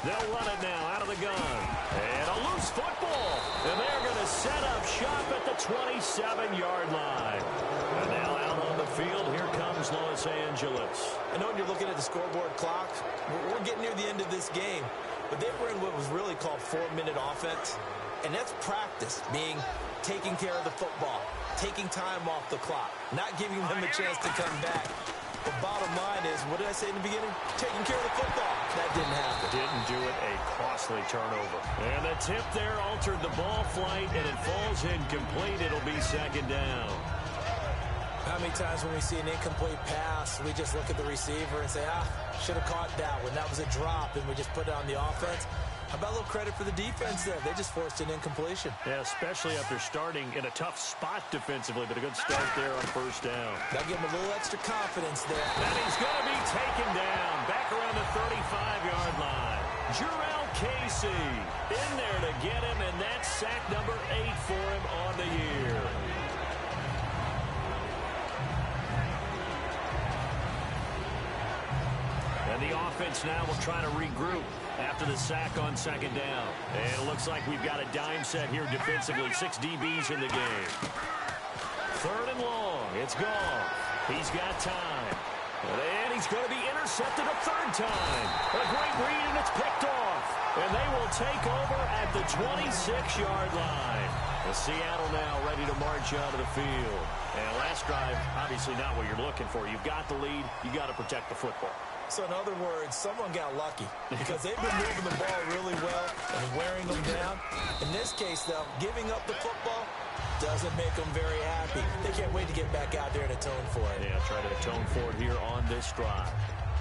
They'll run it now out of the gun. And a loose football. And they're going to set up shop at the 27-yard line. And now out on the field, here comes Los Angeles. I know when you're looking at the scoreboard clock, we're getting near the end of this game. But they were in what was really called 4-minute offense. And that's practice, being taking care of the football, taking time off the clock, not giving them a chance to come back. The bottom line is, what did I say in the beginning? Taking care of the football. That didn't happen. Didn't do it. A costly turnover. And the tip there altered the ball flight, and it falls incomplete. It'll be second down. How many times when we see an incomplete pass, we just look at the receiver and say, should have caught that one. That was a drop, and we just put it on the offense. How about a little credit for the defense there? They just forced an incompletion. Yeah, especially after starting in a tough spot defensively, but a good start there on first down. That'll give him a little extra confidence there. And he's going to be taken down back around the 35-yard line. Jurrell Casey in there to get him, and that's sack number 8 for him on the year. And the offense now will try to regroup after the sack on second down. And it looks like we've got a dime set here defensively. 6 DBs in the game. Third and long. It's gone. He's got time. And he's going to be intercepted a third time. A great read, and it's picked off. And they will take over at the 26-yard line. The Seattle now ready to march out of the field. And last drive, obviously not what you're looking for. You've got the lead. You've got to protect the football. So in other words, someone got lucky because they've been moving the ball really well and wearing them down. In this case, though, giving up the football doesn't make them very happy. They can't wait to get back out there and atone for it. Yeah, try to atone for it here on this drive.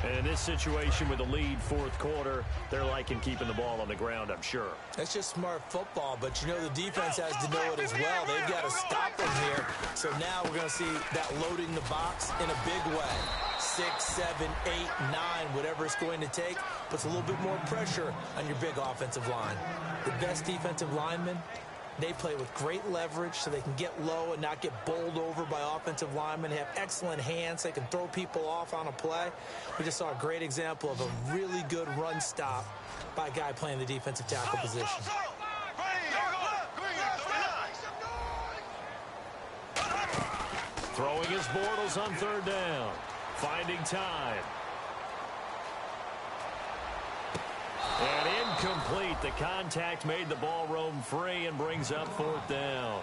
And in this situation with the lead fourth quarter, they're liking keeping the ball on the ground, I'm sure. That's just smart football, but you know the defense has to know it as well. They've got to stop them here. So now we're going to see that loading the box in a big way. 6, 7, 8, 9, whatever it's going to take, puts a little bit more pressure on your big offensive line. The best defensive linemen, they play with great leverage so they can get low and not get bowled over by offensive linemen. They have excellent hands. They can throw people off on a play. We just saw a great example of a really good run stop by a guy playing the defensive tackle position. Throwing his Bortles on third down. Finding time. And incomplete. The contact made the ball roam free and brings up fourth down.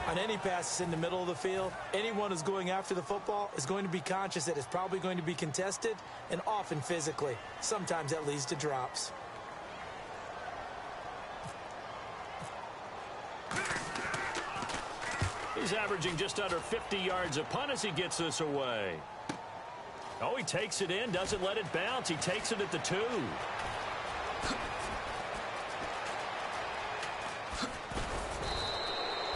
On any passes in the middle of the field, anyone who's going after the football is going to be conscious that it's probably going to be contested and often physically. Sometimes that leads to drops. He's averaging just under 50 yards a punt as he gets this away. Oh, he takes it in, doesn't let it bounce. He takes it at the 2.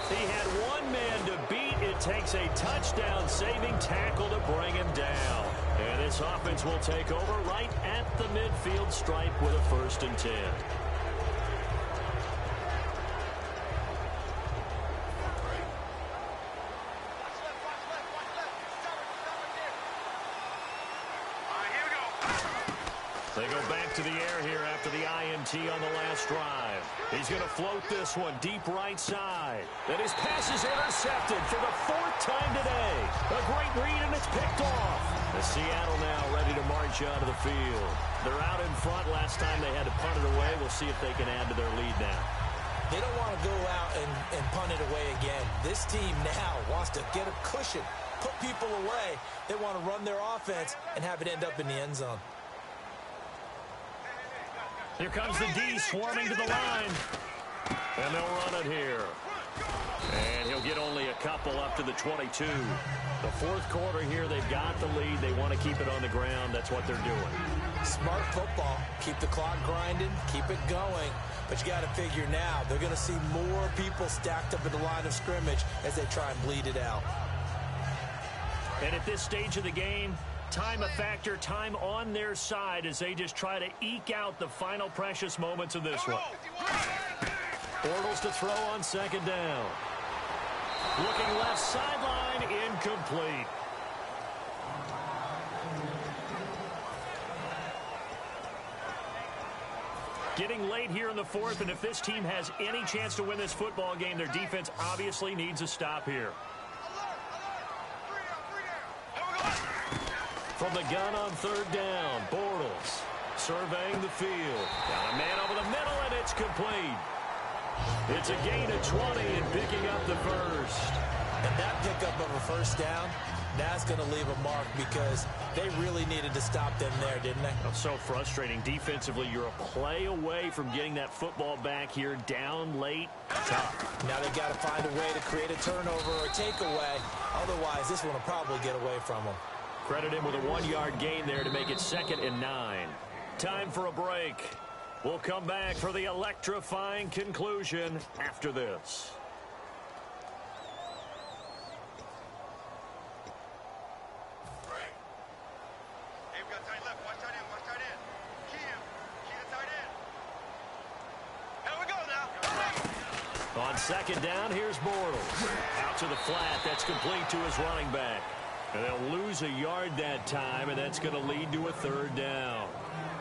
He had one man to beat. It takes a touchdown-saving tackle to bring him down. And this offense will take over right at the midfield stripe with a 1st and 10. They go back to the air here after the INT on the last drive. He's going to float this one deep right side. And his pass is intercepted for the 4th time today. A great read, and it's picked off. The Seattle now ready to march out of the field. They're out in front. Last time they had to punt it away. We'll see if they can add to their lead now. They don't want to go out and punt it away again. This team now wants to get a cushion, put people away. They want to run their offense and have it end up in the end zone. Here comes the D swarming to the line. And they'll run it here. And he'll get only a couple up to the 22. The fourth quarter here, they've got the lead. They want to keep it on the ground. That's what they're doing. Smart football. Keep the clock grinding. Keep it going. But you got to figure now, they're going to see more people stacked up at the line of scrimmage as they try and bleed it out. And at this stage of the game, time a factor, time on their side as they just try to eke out the final precious moments of this one. Bortles to throw on second down. Looking left sideline, incomplete. Getting late here in the fourth, and if this team has any chance to win this football game, their defense obviously needs a stop here. From the gun on third down, Bortles surveying the field. Got a man over the middle, and it's complete. It's a gain of 20 and picking up the first. And that pickup of a first down, that's going to leave a mark because they really needed to stop them there, didn't they? Oh, so frustrating. Defensively, you're a play away from getting that football back here down late. Tough. Now they got to find a way to create a turnover or takeaway. Otherwise, this one will probably get away from them. Credit him with a 1-yard gain there to make it 2nd and 9. Time for a break. We'll come back for the electrifying conclusion after this. On 2nd down, here's Bortles. Out to the flat. That's complete to his running back. And they'll lose a yard that time, and that's going to lead to a 3rd down.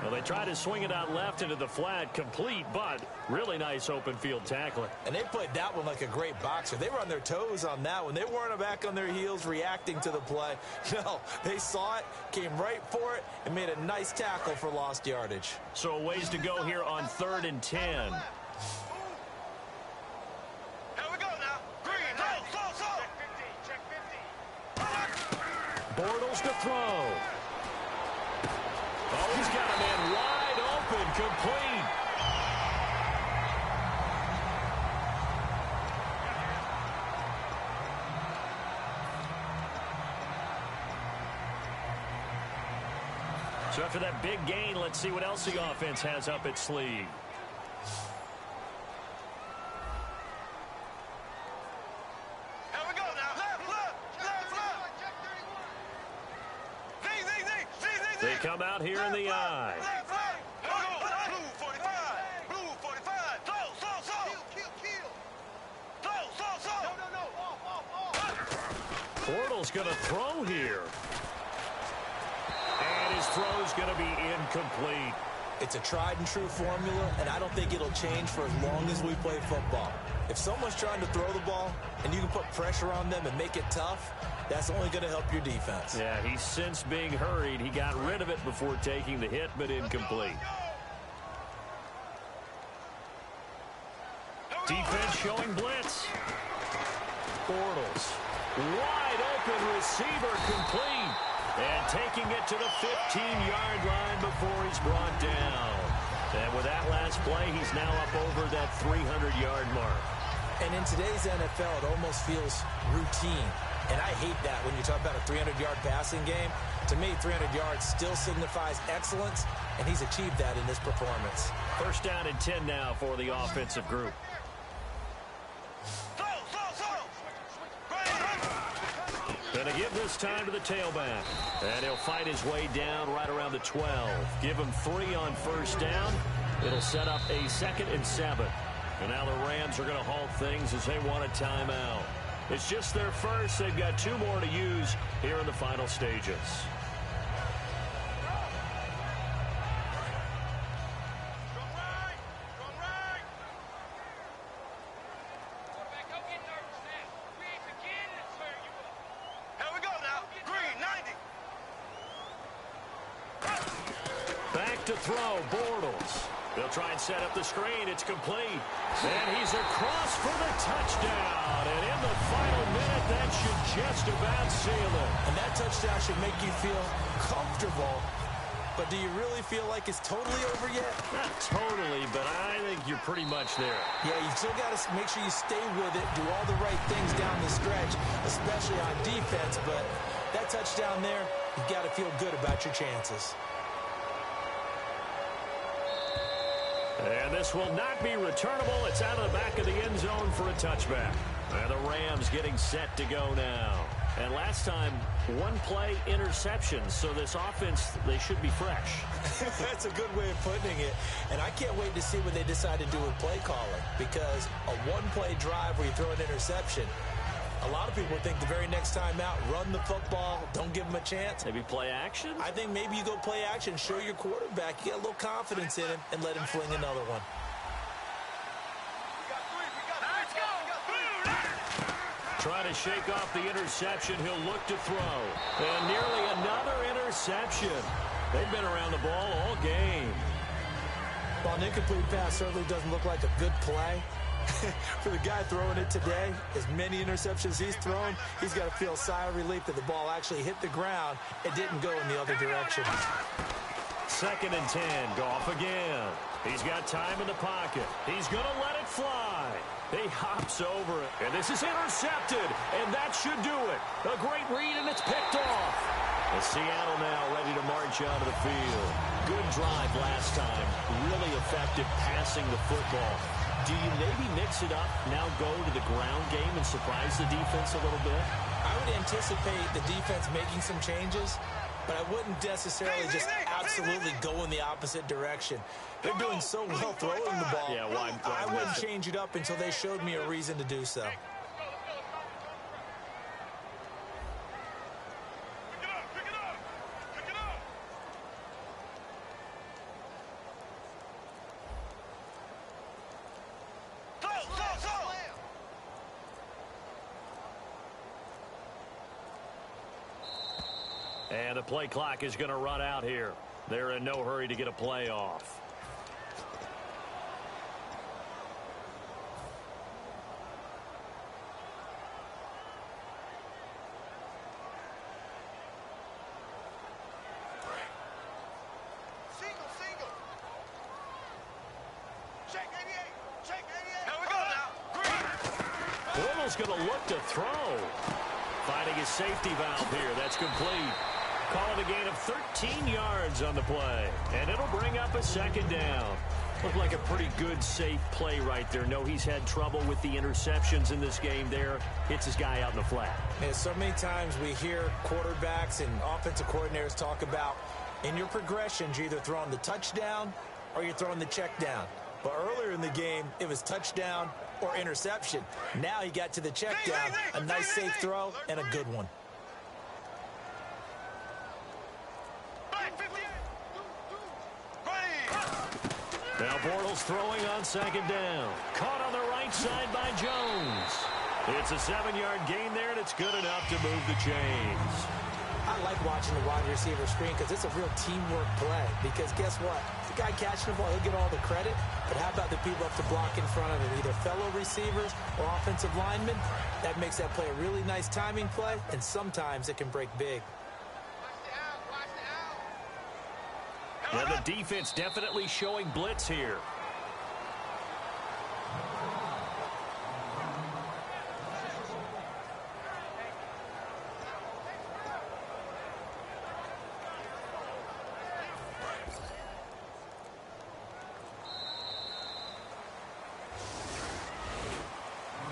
Well, they try to swing it out left into the flat, complete, but really nice open field tackling. And they played that one like a great boxer. They were on their toes on that one. They weren't back on their heels reacting to the play. No, they saw it, came right for it, and made a nice tackle for lost yardage. So a ways to go here on 3rd and 10. Bortles to throw. Oh, he's got a man wide open, complete. So after that big gain, let's see what else the offense has up its sleeve. They come out here in the I. Bortles going to throw here. And his throw's going to be incomplete. It's a tried and true formula, and I don't think it'll change for as long as we play football. If someone's trying to throw the ball and you can put pressure on them and make it tough, that's only going to help your defense. Yeah, he's since being hurried. He got rid of it before taking the hit, but incomplete. Defense showing blitz. Bortles. Wide open receiver, complete. And taking it to the 15-yard line before he's brought down. And with that last play, he's now up over that 300-yard mark. And in today's NFL, it almost feels routine. And I hate that when you talk about a 300-yard passing game. To me, 300 yards still signifies excellence, and he's achieved that in this performance. 1st down and 10 now for the offensive group. Gonna give this time to the tailback. And he'll fight his way down right around the 12. Give him 3 on 1st down. It'll set up a 2nd and 7. And now the Rams are going to halt things as they want a timeout. It's just their first. They've got 2 more to use here in the final stages. Back to throw, Bortles. They'll try and set up the screen. It's complete. And he's across for the touchdown. And in the final minute, that should just about seal it. And that touchdown should make you feel comfortable. But do you really feel like it's totally over yet? Not totally, but I think you're pretty much there. Yeah, you still got to make sure you stay with it, do all the right things down the stretch, especially on defense. But that touchdown there, you've got to feel good about your chances. And this will not be returnable. It's out of the back of the end zone for a touchback. And the Rams getting set to go now. And last time, 1-play interception. So this offense, they should be fresh. That's a good way of putting it. And I can't wait to see what they decide to do with play calling. Because a 1-play drive where you throw an interception, A lot of people think the very next time out, run the football, don't give him a chance. Maybe play action? I think maybe you go play action, show your quarterback, you get a little confidence in him, and let him fling another one. Trying to shake off the interception. He'll look to throw. And nearly another interception. They've been around the ball all game. While an incomplete pass certainly doesn't look like a good play, for the guy throwing it today, as many interceptions he's thrown, he's got to feel a sigh of relief that the ball actually hit the ground and didn't go in the other direction. 2nd and 10. Goff again. He's got time in the pocket. He's going to let it fly. He hops over it, and this is intercepted, and that should do it. A great read, and it's picked off. And Seattle now ready to march out of the field. Good drive last time. Really effective passing the football. Do you maybe mix it up, now go to the ground game and surprise the defense a little bit? I would anticipate the defense making some changes, but I wouldn't necessarily just absolutely go in the opposite direction. They're doing so well throwing the ball. Yeah, I wouldn't change it up until they showed me a reason to do so. And the play clock is going to run out here. They're in no hurry to get a play off. Little's going to look to throw. Finding his safety valve here. That's complete. Call it a gain of 13 yards on the play. And it'll bring up a 2nd down. Looked like a pretty good, safe play right there. No, he's had trouble with the interceptions in this game there. Hits his guy out in the flat. And so many times we hear quarterbacks and offensive coordinators talk about in your progressions, you're either throwing the touchdown or you're throwing the check down. But earlier in the game, it was touchdown or interception. Now he got to the check down, a nice safe throw, and a good one. Now Bortles throwing on 2nd down. Caught on the right side by Jones. It's a 7-yard gain there, and it's good enough to move the chains. I like watching the wide receiver screen because it's a real teamwork play. Because guess what? The guy catching the ball, he'll get all the credit. But how about the people up to block in front of him, either fellow receivers or offensive linemen? That makes that play a really nice timing play, and sometimes it can break big. And the defense definitely showing blitz here.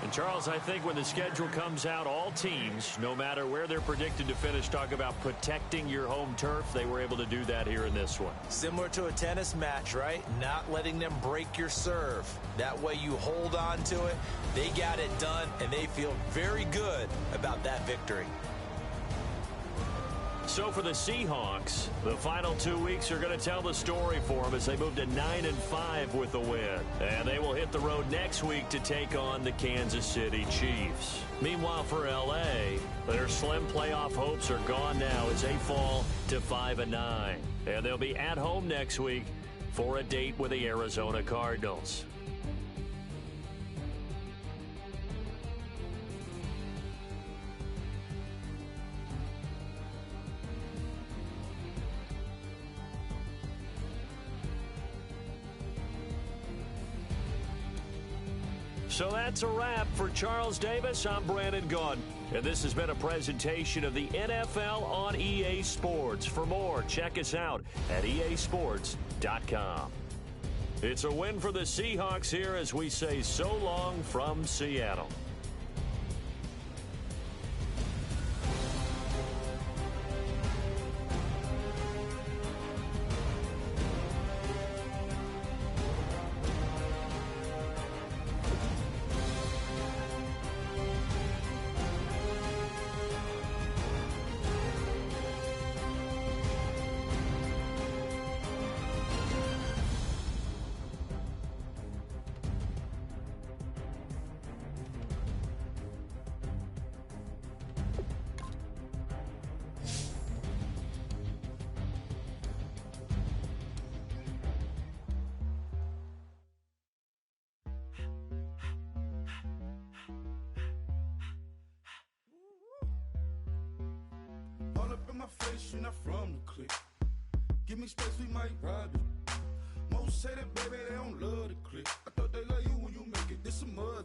And Charles, I think when the schedule comes out, all teams, no matter where they're predicted to finish, talk about protecting your home turf. They were able to do that here in this one. Similar to a tennis match, right? Not letting them break your serve. That way you hold on to it. They got it done, and they feel very good about that victory. So for the Seahawks, the final 2 weeks are going to tell the story for them as they move to 9-5 with the win. And they will hit the road next week to take on the Kansas City Chiefs. Meanwhile, for L.A., their slim playoff hopes are gone now as they fall to 5-9. And they'll be at home next week for a date with the Arizona Cardinals. So that's a wrap for Charles Davis. I'm Brandon Gaudin. And this has been a presentation of the NFL on EA Sports. For more, check us out at easports.com. It's a win for the Seahawks here as we say so long from Seattle. my face, you're not from the clique. Give me space, we might ride it. Most say that, baby, they don't love the clique. I thought they love you when you make it. This some mud.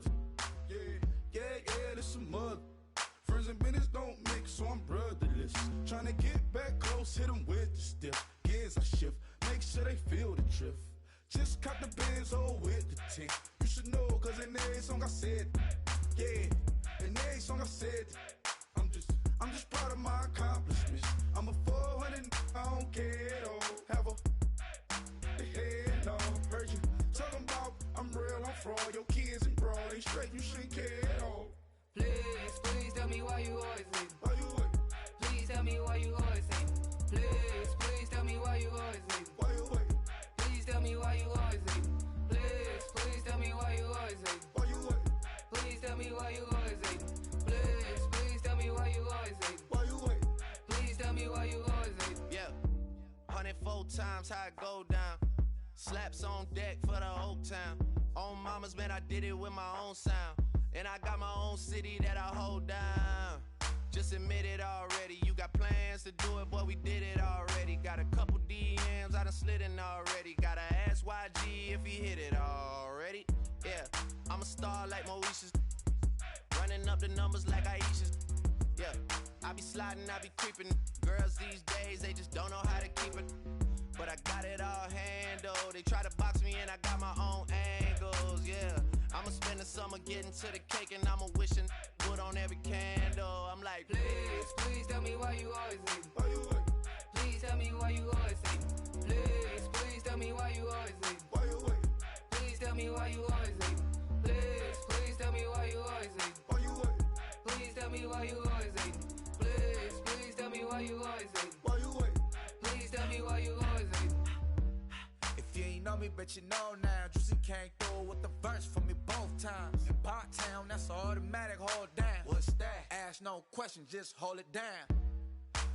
Yeah, this some mud. Friends and business don't mix, so I'm brotherless. Trying to get back close, hit them with the stiff. Gears I shift, make sure they feel the drift. Just cop the Benz, oh, with the tick. You should know, cause in every song I said, yeah, in every song I said, I'm just proud of my accomplishments. I'm a 400, I don't care at all. Have a head on. Heard you talking about I'm real, I'm fraud. Your kids and broad, they straight, you shouldn't care at all. Please tell me why you always leave. Why you wait? Please tell me why you always leave. Please tell me why you always leave. Why you wait? Please tell me why you always leave. Please tell me why you always leave. Why you wait? Please tell me why you always leave. Please tell me why you always leave. Why you wait? Please tell me why you always leave. Yeah, 104 times how it go down. Slaps on deck for the whole town. On mamas, man, I did it with my own sound. And I got my own city that I hold down. Just admit it already. You got plans to do it, boy, we did it already. Got a couple DMs, I done slid in already. Gotta ask YG if he hit it already. Yeah, I'm a star like Moesha's. Running up the numbers like Aisha's. Yeah, I be sliding, I be creeping. Girls these days, they just don't know how to keep it. But I got it all handled. They try to box me in, I got my own angles, yeah. I'ma spend the summer getting to the cake and I'ma wishing wood on every candle. I'm like, Please tell me why you always leave. Why you wait? Please tell me why you always leave. Please tell me why you always leave. Why you wait? Please tell me why you always leave. Please tell me why you always leave. Why you wait? Please tell me why you always leave. Please tell me why you always leave. Why you wait? Please tell me why you always leave. If you ain't know me, bet you know now. Juicy came through with the verse for me both times. In Pot Town, that's automatic, hold down. What's that? Ask no question, just hold it down.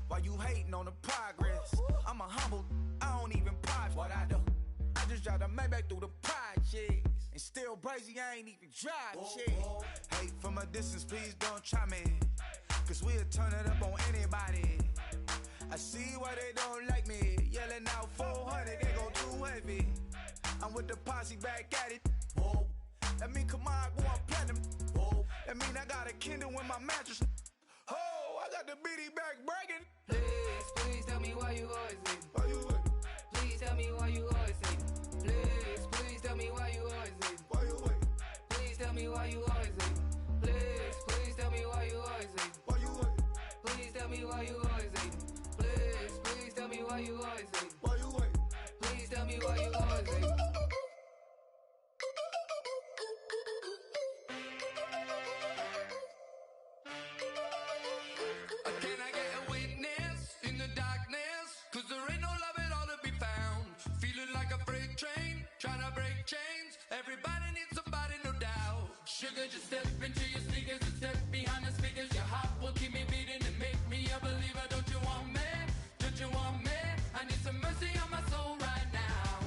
Why you hating on the progress? I'm a humble, I don't even pride what I do. I just drive the Maybach through the projects. And still brazy, I ain't even drive shit. Hate from a distance, please don't try me. Cause we'll turn it up on anybody. I see why they don't like me. Yelling out 400, they go too heavy. I'm with the posse back at it. Whoa. That mean come on, go on platinum. Whoa. That mean I got a Kindle in my mattress. Oh, I got the BD back bragging. Please tell me why you always leave. Why you wait? Please tell me why you always leave. Please tell me why you always leave. Why you wait? Please tell me why you always leave. Please tell me why you always leave. Why you wait? Please tell me why you always leave. Please tell me why you always leave. Why you wait? Please tell me why you always leave. Can I get a witness in the darkness? Cause there ain't no love at all to be found. Feeling like a freight train, trying to break chains. Everybody needs somebody, no doubt. Sugar, just step into your sneakers and step behind the speakers. Your heart will keep me beating and make me a believer. Don't you want me? Don't you want me? I need some mercy on my soul right now.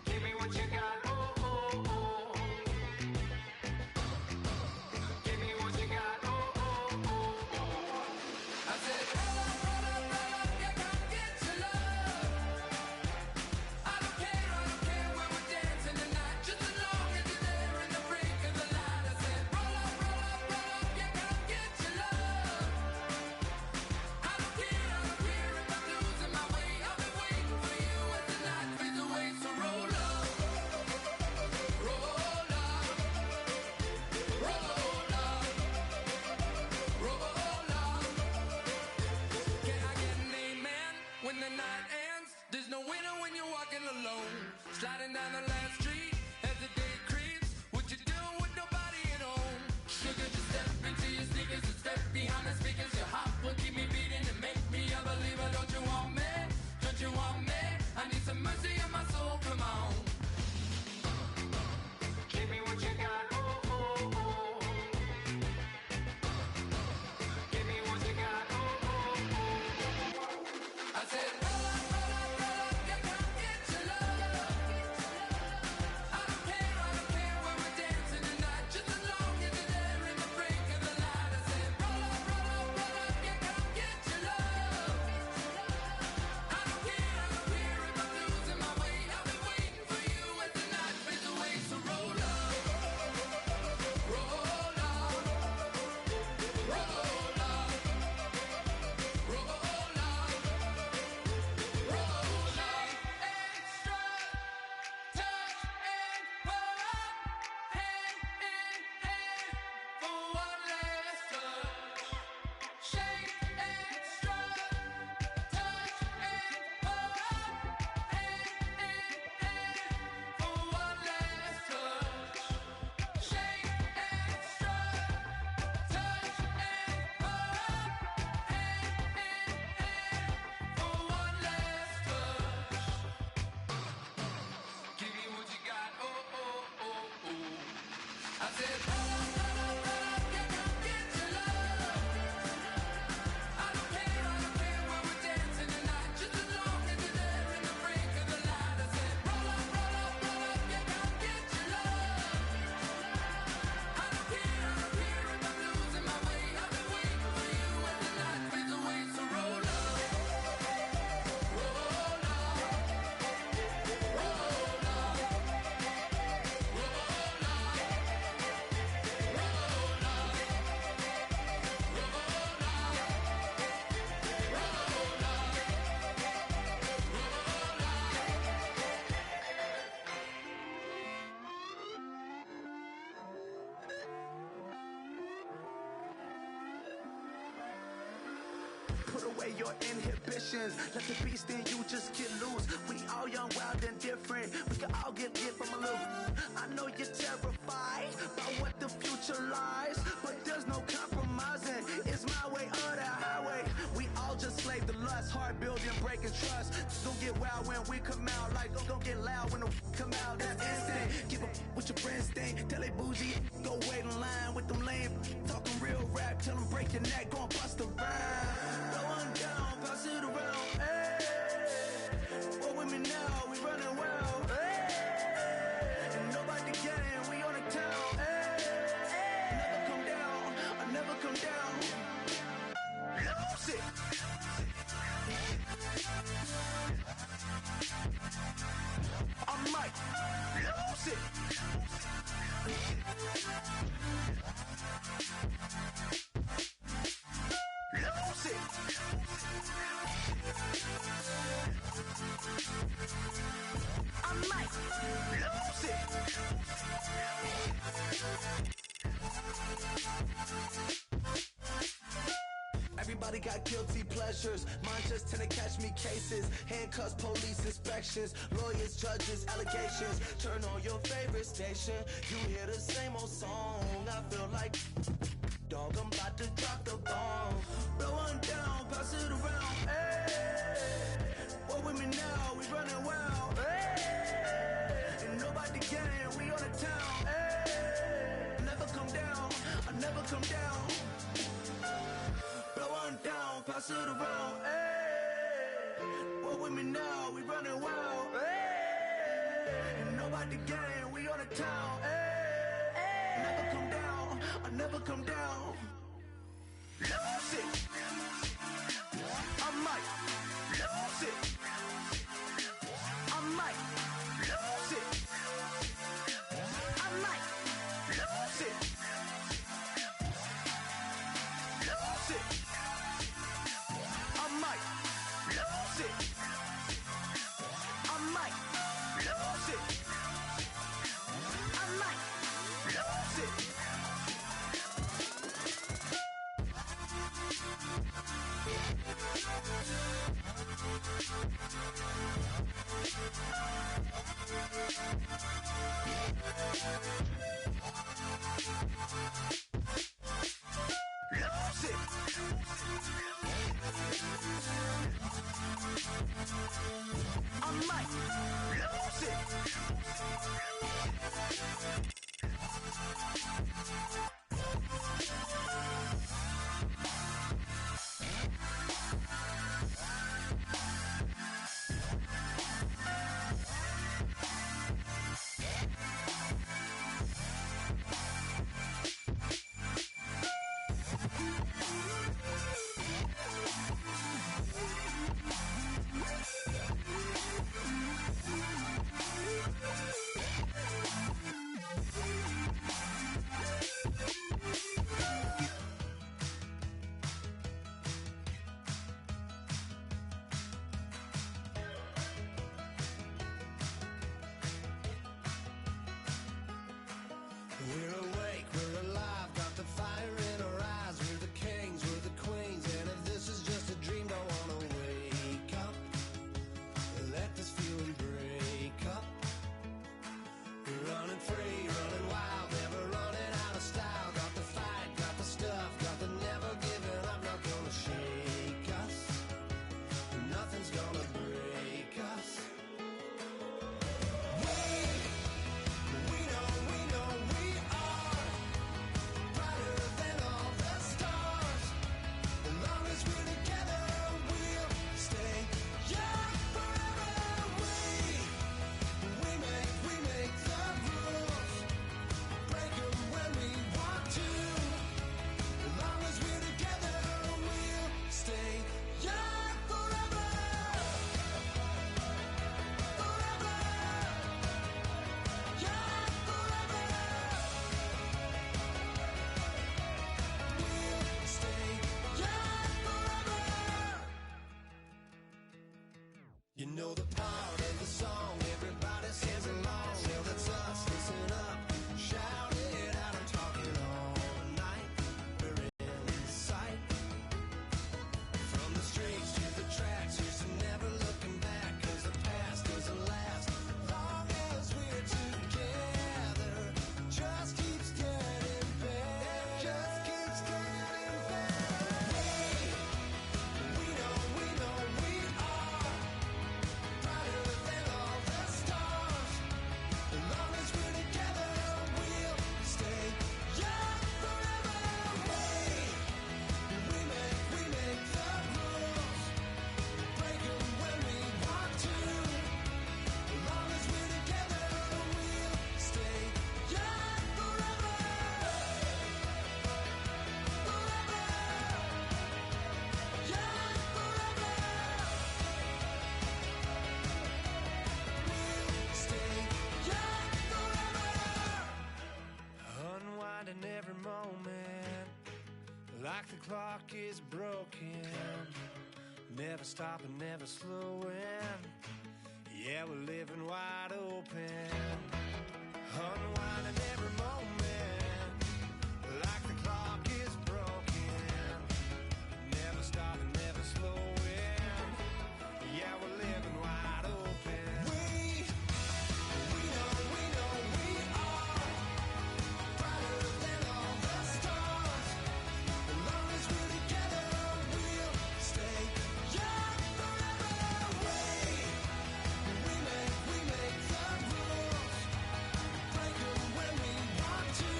Give me what you got, oh, oh, oh. Give me what you got, oh, oh, oh, oh. I said, roll up, yeah, come get your love. I don't care where we're dancing tonight. Just as long as you're there in the brink of the light. I said, roll said, roll up, roll up, roll up, yeah, come get your love. I don't care where we're dancing tonight, just as long as you're there in the break of the light. I said, roll up, roll up, roll up, yeah, come get your love. I don't care if I'm losing my way. I've been waiting for you as the night fades away. So roll up, roll up, roll up, roll up, roll up. Put away your inhibitions. Let the beast in you just get loose. We all young, wild, and different. We can all get lit from a little. I know you're terrified by what the future lies, but there's no compromising. It's my way or the highway. We all just slave the lust, heart building, breaking trust. Don't get wild when we come out. Like don't get loud when the come out. That's instant. Keep up with your friends thing. Tell they bougie, go wait in line with them lame. Talking real rap, tell them break your neck, go and bust a rhyme. Going down, pass it around. Hey, what with me now? We running wild. Hey, and nobody getting, we on the town. Hey, never come down, I never come down. Lose it. I might lose it. Lose it. I might lose it. Everybody got guilty pleasures. Mine just tend to catch me cases. Handcuffs, police inspections, lawyers, judges, allegations. Turn on your favorite station. You hear the same old song. I feel like dog, I'm about to drop the bomb. Blow one down, pass it around. Hey, what with me now? We running wild. Hey, and nobody getting, we on the town. Hey, never come down, I never come down. Blow one down, pass it around. Hey, what with me now? We running wild. Hey, and nobody getting, we on the town. Hey, never come down, I never come down. Lose it. I might lose it. I might lose it. I might lose it. Lose it. I might lose it. I might lose it. I might lose it. Lose it. I might lose it. Like the clock is broken, never stopping, never slowing. Yeah, we're living wide open, unwinding every moment. Like the clock is broken, never stopping, never slowing. Yeah, we're living wide open. We know we are brighter than all the stars. As long as we're together, we'll stay young forever. We make the rules, break them when we want to.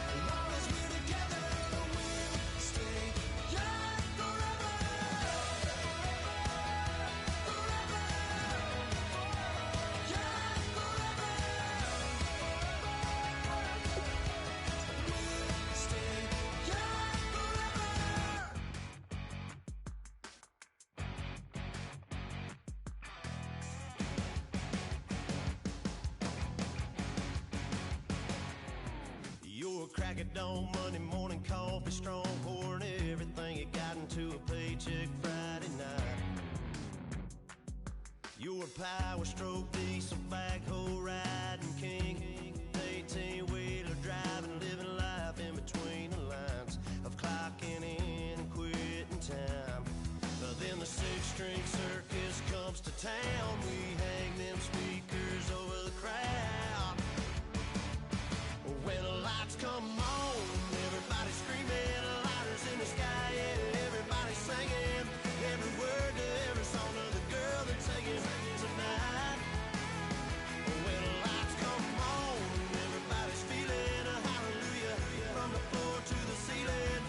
As long as we're together, we'll stay young forever. You're a crack at dawn, Monday morning coffee, strong, pouring everything you got into a paycheck Friday night. You're a power stroke, diesel backhoe riding king, 18-wheeler driving, living life in between the lines of clocking in and quitting time. Then the six-string circus comes to town. We hang them speakers over the crowd. When the lights come on, everybody screaming, lighters in the sky, yeah, everybody singing every word to every song of the girl they're taking tonight. When the lights come on, everybody's feeling a hallelujah from the floor to the ceiling.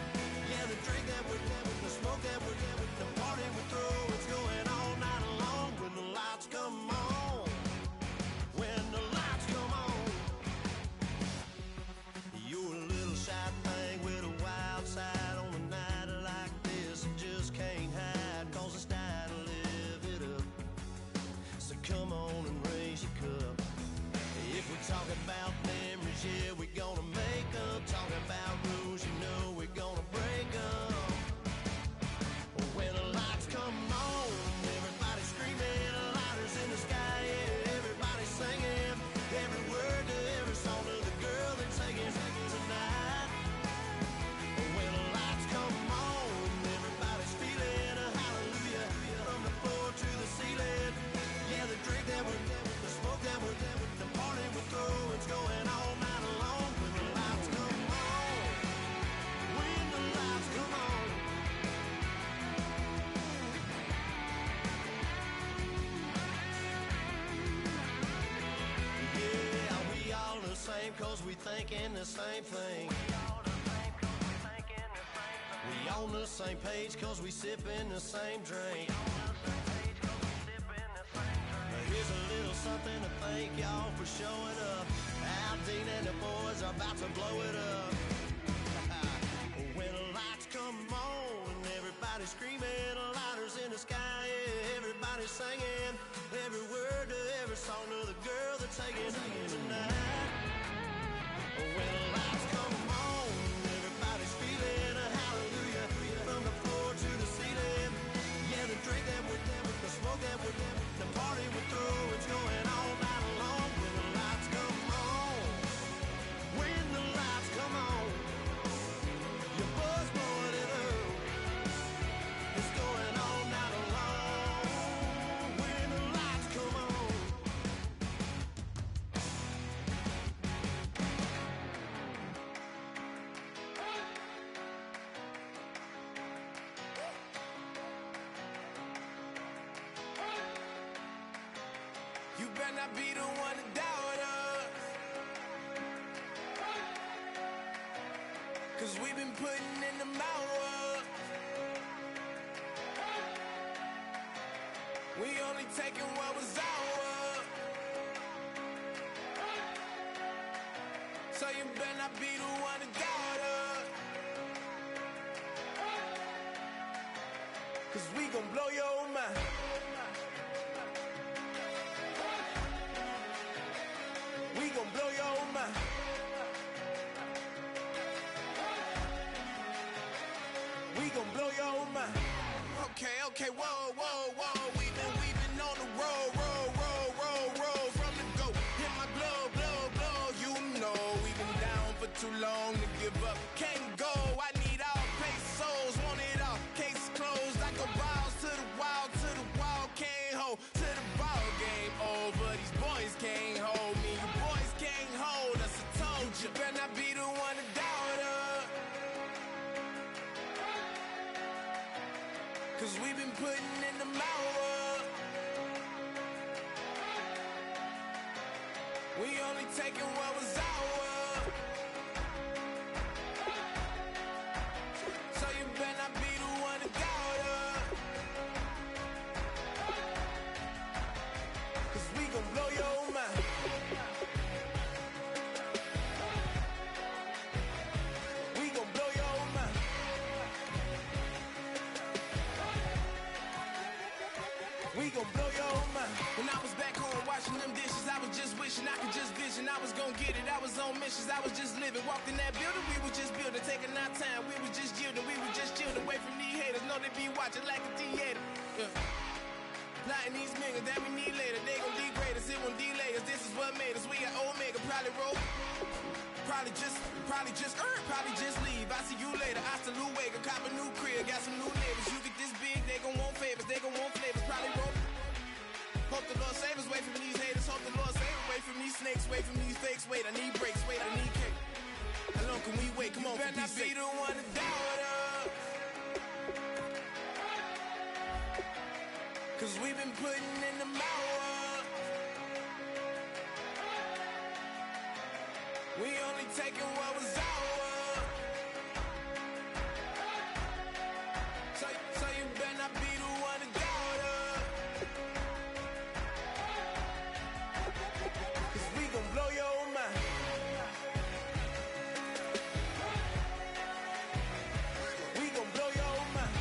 Yeah, the drink that we're having, the smoke that we're having, the party we throw, it's going all night long. When the lights come on, when the lights come on. You're a little shy thing with a wild side on a night like this. You just can't hide, cause it's time to live it up. So come on and raise your cup. If we talk about memories, yeah, we're gonna make them. Talking about rules, you know we're gonna break them. When the lights come on, everybody screaming, lighters in the sky, yeah, everybody singing every word to every song of the girl they're taking tonight. When the lights come on, everybody's feeling a hallelujah from the floor to the ceiling. Yeah, the drink that we're having, the smoke that we're having, the party we throw, it's going all night long. When the lights come on, when the lights come on. Yeah, we all the same cause we thinking the same thing. We on the same page cause we sipping the same drink. Now here's a little something to thank y'all for showing up. Al Dean and the boys are about to blow it up. When the lights come on, everybody screaming, lighters in the sky, yeah, everybody singing every word to every song of the girl they're taking tonight. When the lights come on, everybody's feeling a hallelujah from the floor to the ceiling. Yeah, the drink that we're having, the smoke that we're having, the party we throw, it's going all night long. When the lights come on, when the lights come on, your buzz blowing it up, it's going all night long. When the lights come on. You better not be the one to doubt us, 'cause we've been putting in the hours. We only taking what was ours. So you better not be the one to doubt us, 'cause we gon' blow your mind. We gon' blow your mind. Okay, whoa, whoa, whoa. We've been on the road from the go. Hit my blow. You know we've been down for too long to give up. Can't go. I need all pesos, want it all. Case closed. I go balls to the wall, can't hold to the ball game over. These boys can't hold me. You boys can't hold us. I told you. Better not be the one to doubt us. 'Cause we've been putting in the mouth. We only taking what was ours. So you better not be the one to doubt us. 'Cause we gon' blow your mind. We gon' blow your mind. We gon' blow your mind. When I was back home washing them dishes, I was just wishing I could just vision. I was gon' get it. I was on missions. I was just living. Walked in that building. We was just building. Taking our time. We was just yielding. We was just chilling away from these haters. Know they be watching like a theater. Yeah. Plotting these niggas that we need later. They gon' degrade us. It won't delay us. This is what made us. We got Omega. Probably roll. Probably just leave. I see you later. I salute Wega. Cop a new crib. Got some new neighbors. You get this big. They gon' want favors. They gon' want flavors. Probably roll. Hope the Lord save us, wait from these haters. Hope the Lord save us, wait from these snakes, wait from these fakes. Wait, I need breaks, wait, I need cake. How long can we wait? Come on, for peace sake. You better not be the one to doubt us. 'Cause we've been putting in the mouth. We only taking what was ours. So you better not be the one to doubt us. 'Cause we gon' blow your mind. We gon' blow your mind.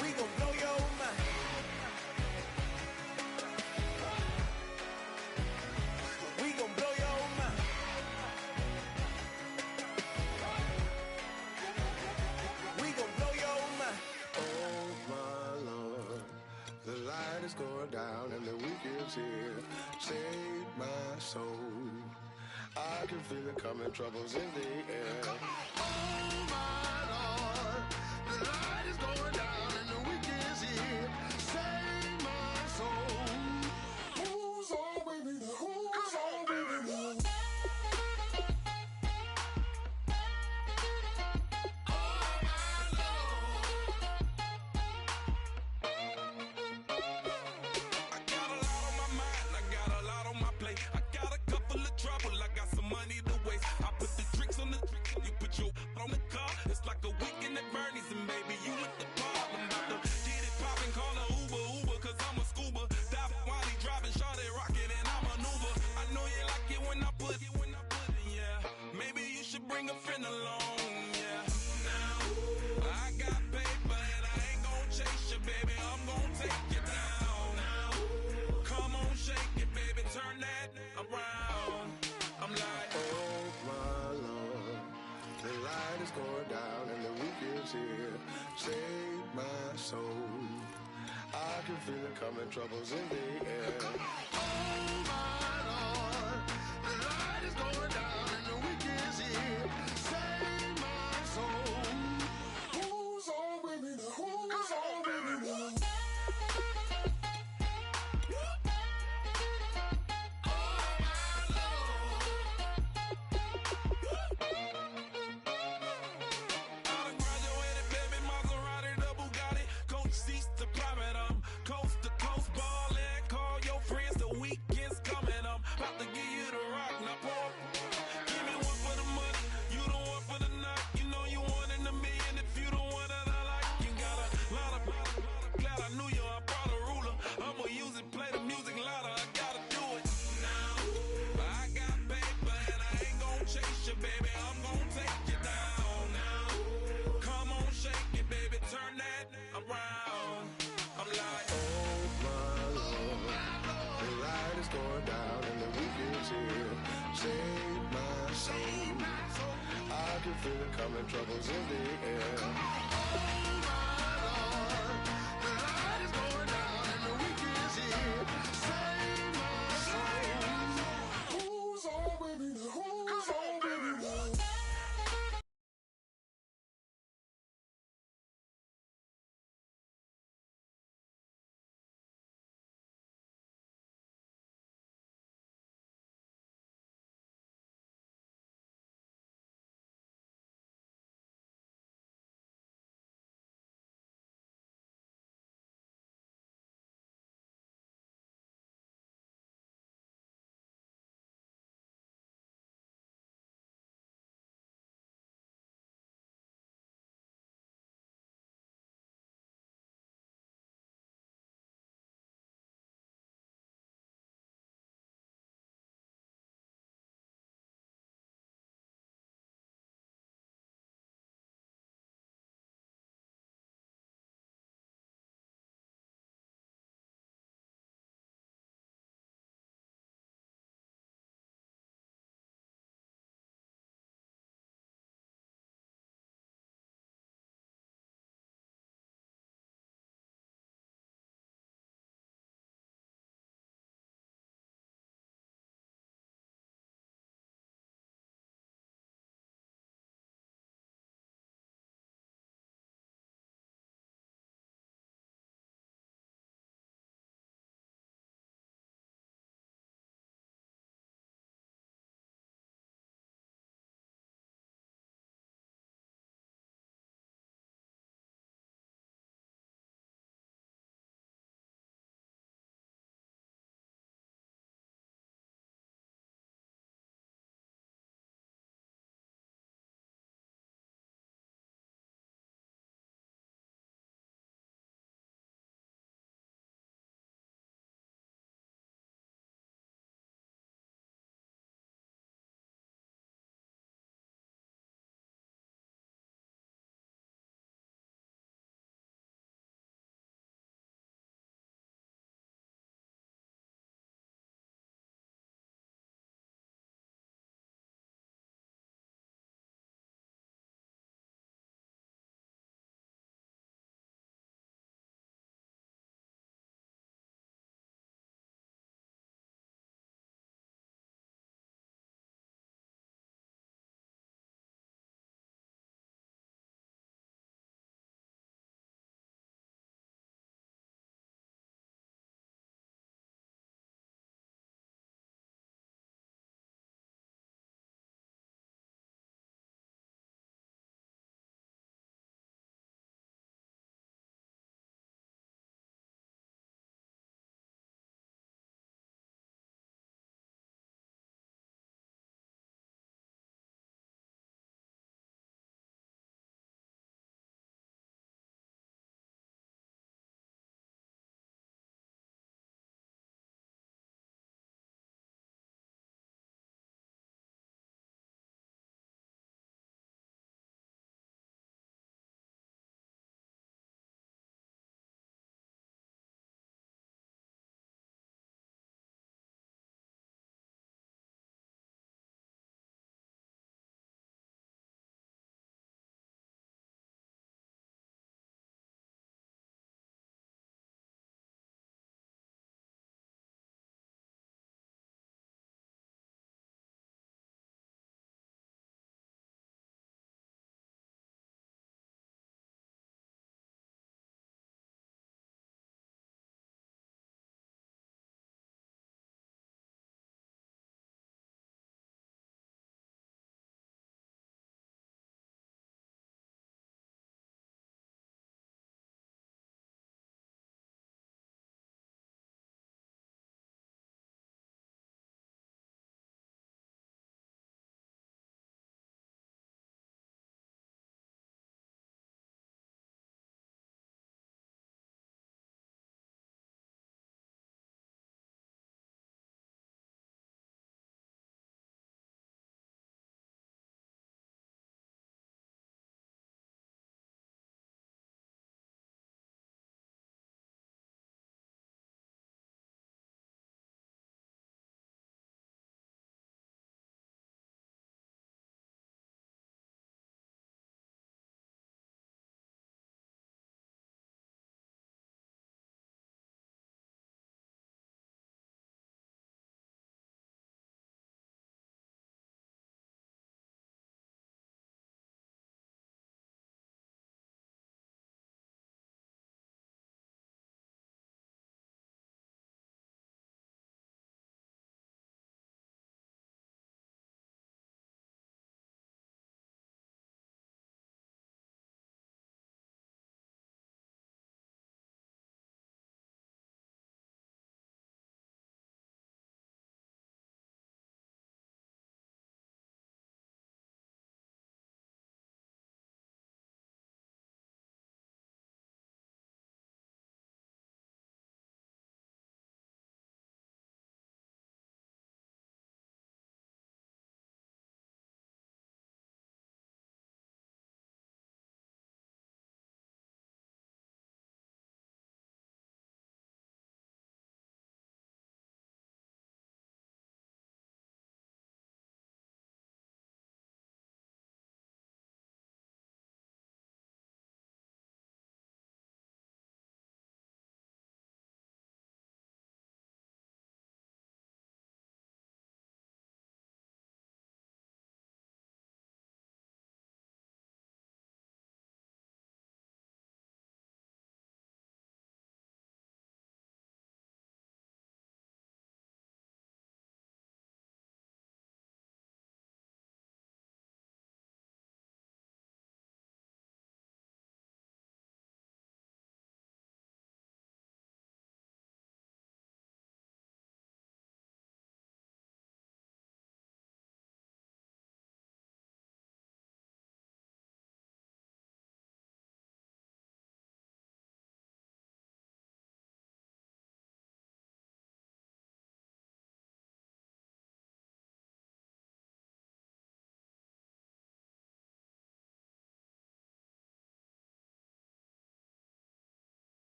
We gon' blow your mind. We gon' blow your mind. We gon' blow your mind. Oh my Lord, the light is going down and the week is here. Save my soul. I can feel it coming, troubles in the air. Oh my Lord, the light is going down and the week is here. Save my soul. Who's on with me? Who's on with me? I got a lot on my mind, I got a lot on my plate. I got a couple of trouble, I got some money to waste. I put the drinks on the you put your on the car. It's like a weekend at Bernie's, and baby, you with the problem. About to get it poppin', call a Uber, 'cause I'm a scuba. Dive while he driving, shawty rockin', and I maneuver. I know you like it when I put it, yeah. Maybe you should bring a friend along, yeah. Now, I got paper, and I ain't gon' chase you, baby. I'm gon' take you down. Come on, shake it, baby, turn that around. I'm like, Oh my Lord, the light is going down and the week is here. Save my soul. I can feel it coming, troubles in the air. Oh my Lord, the light is going down and the week is here. Save my soul. Who's on with me? Who's on with me? I done graduated, baby, Maserati, the Bugatti, coach seats to private, coast to coast ballin'. Call your friends, the weekend's coming. can feel it coming, troubles in the air. Oh my Lord, the light is going down and the week is here. Save my soul. Who's all with me?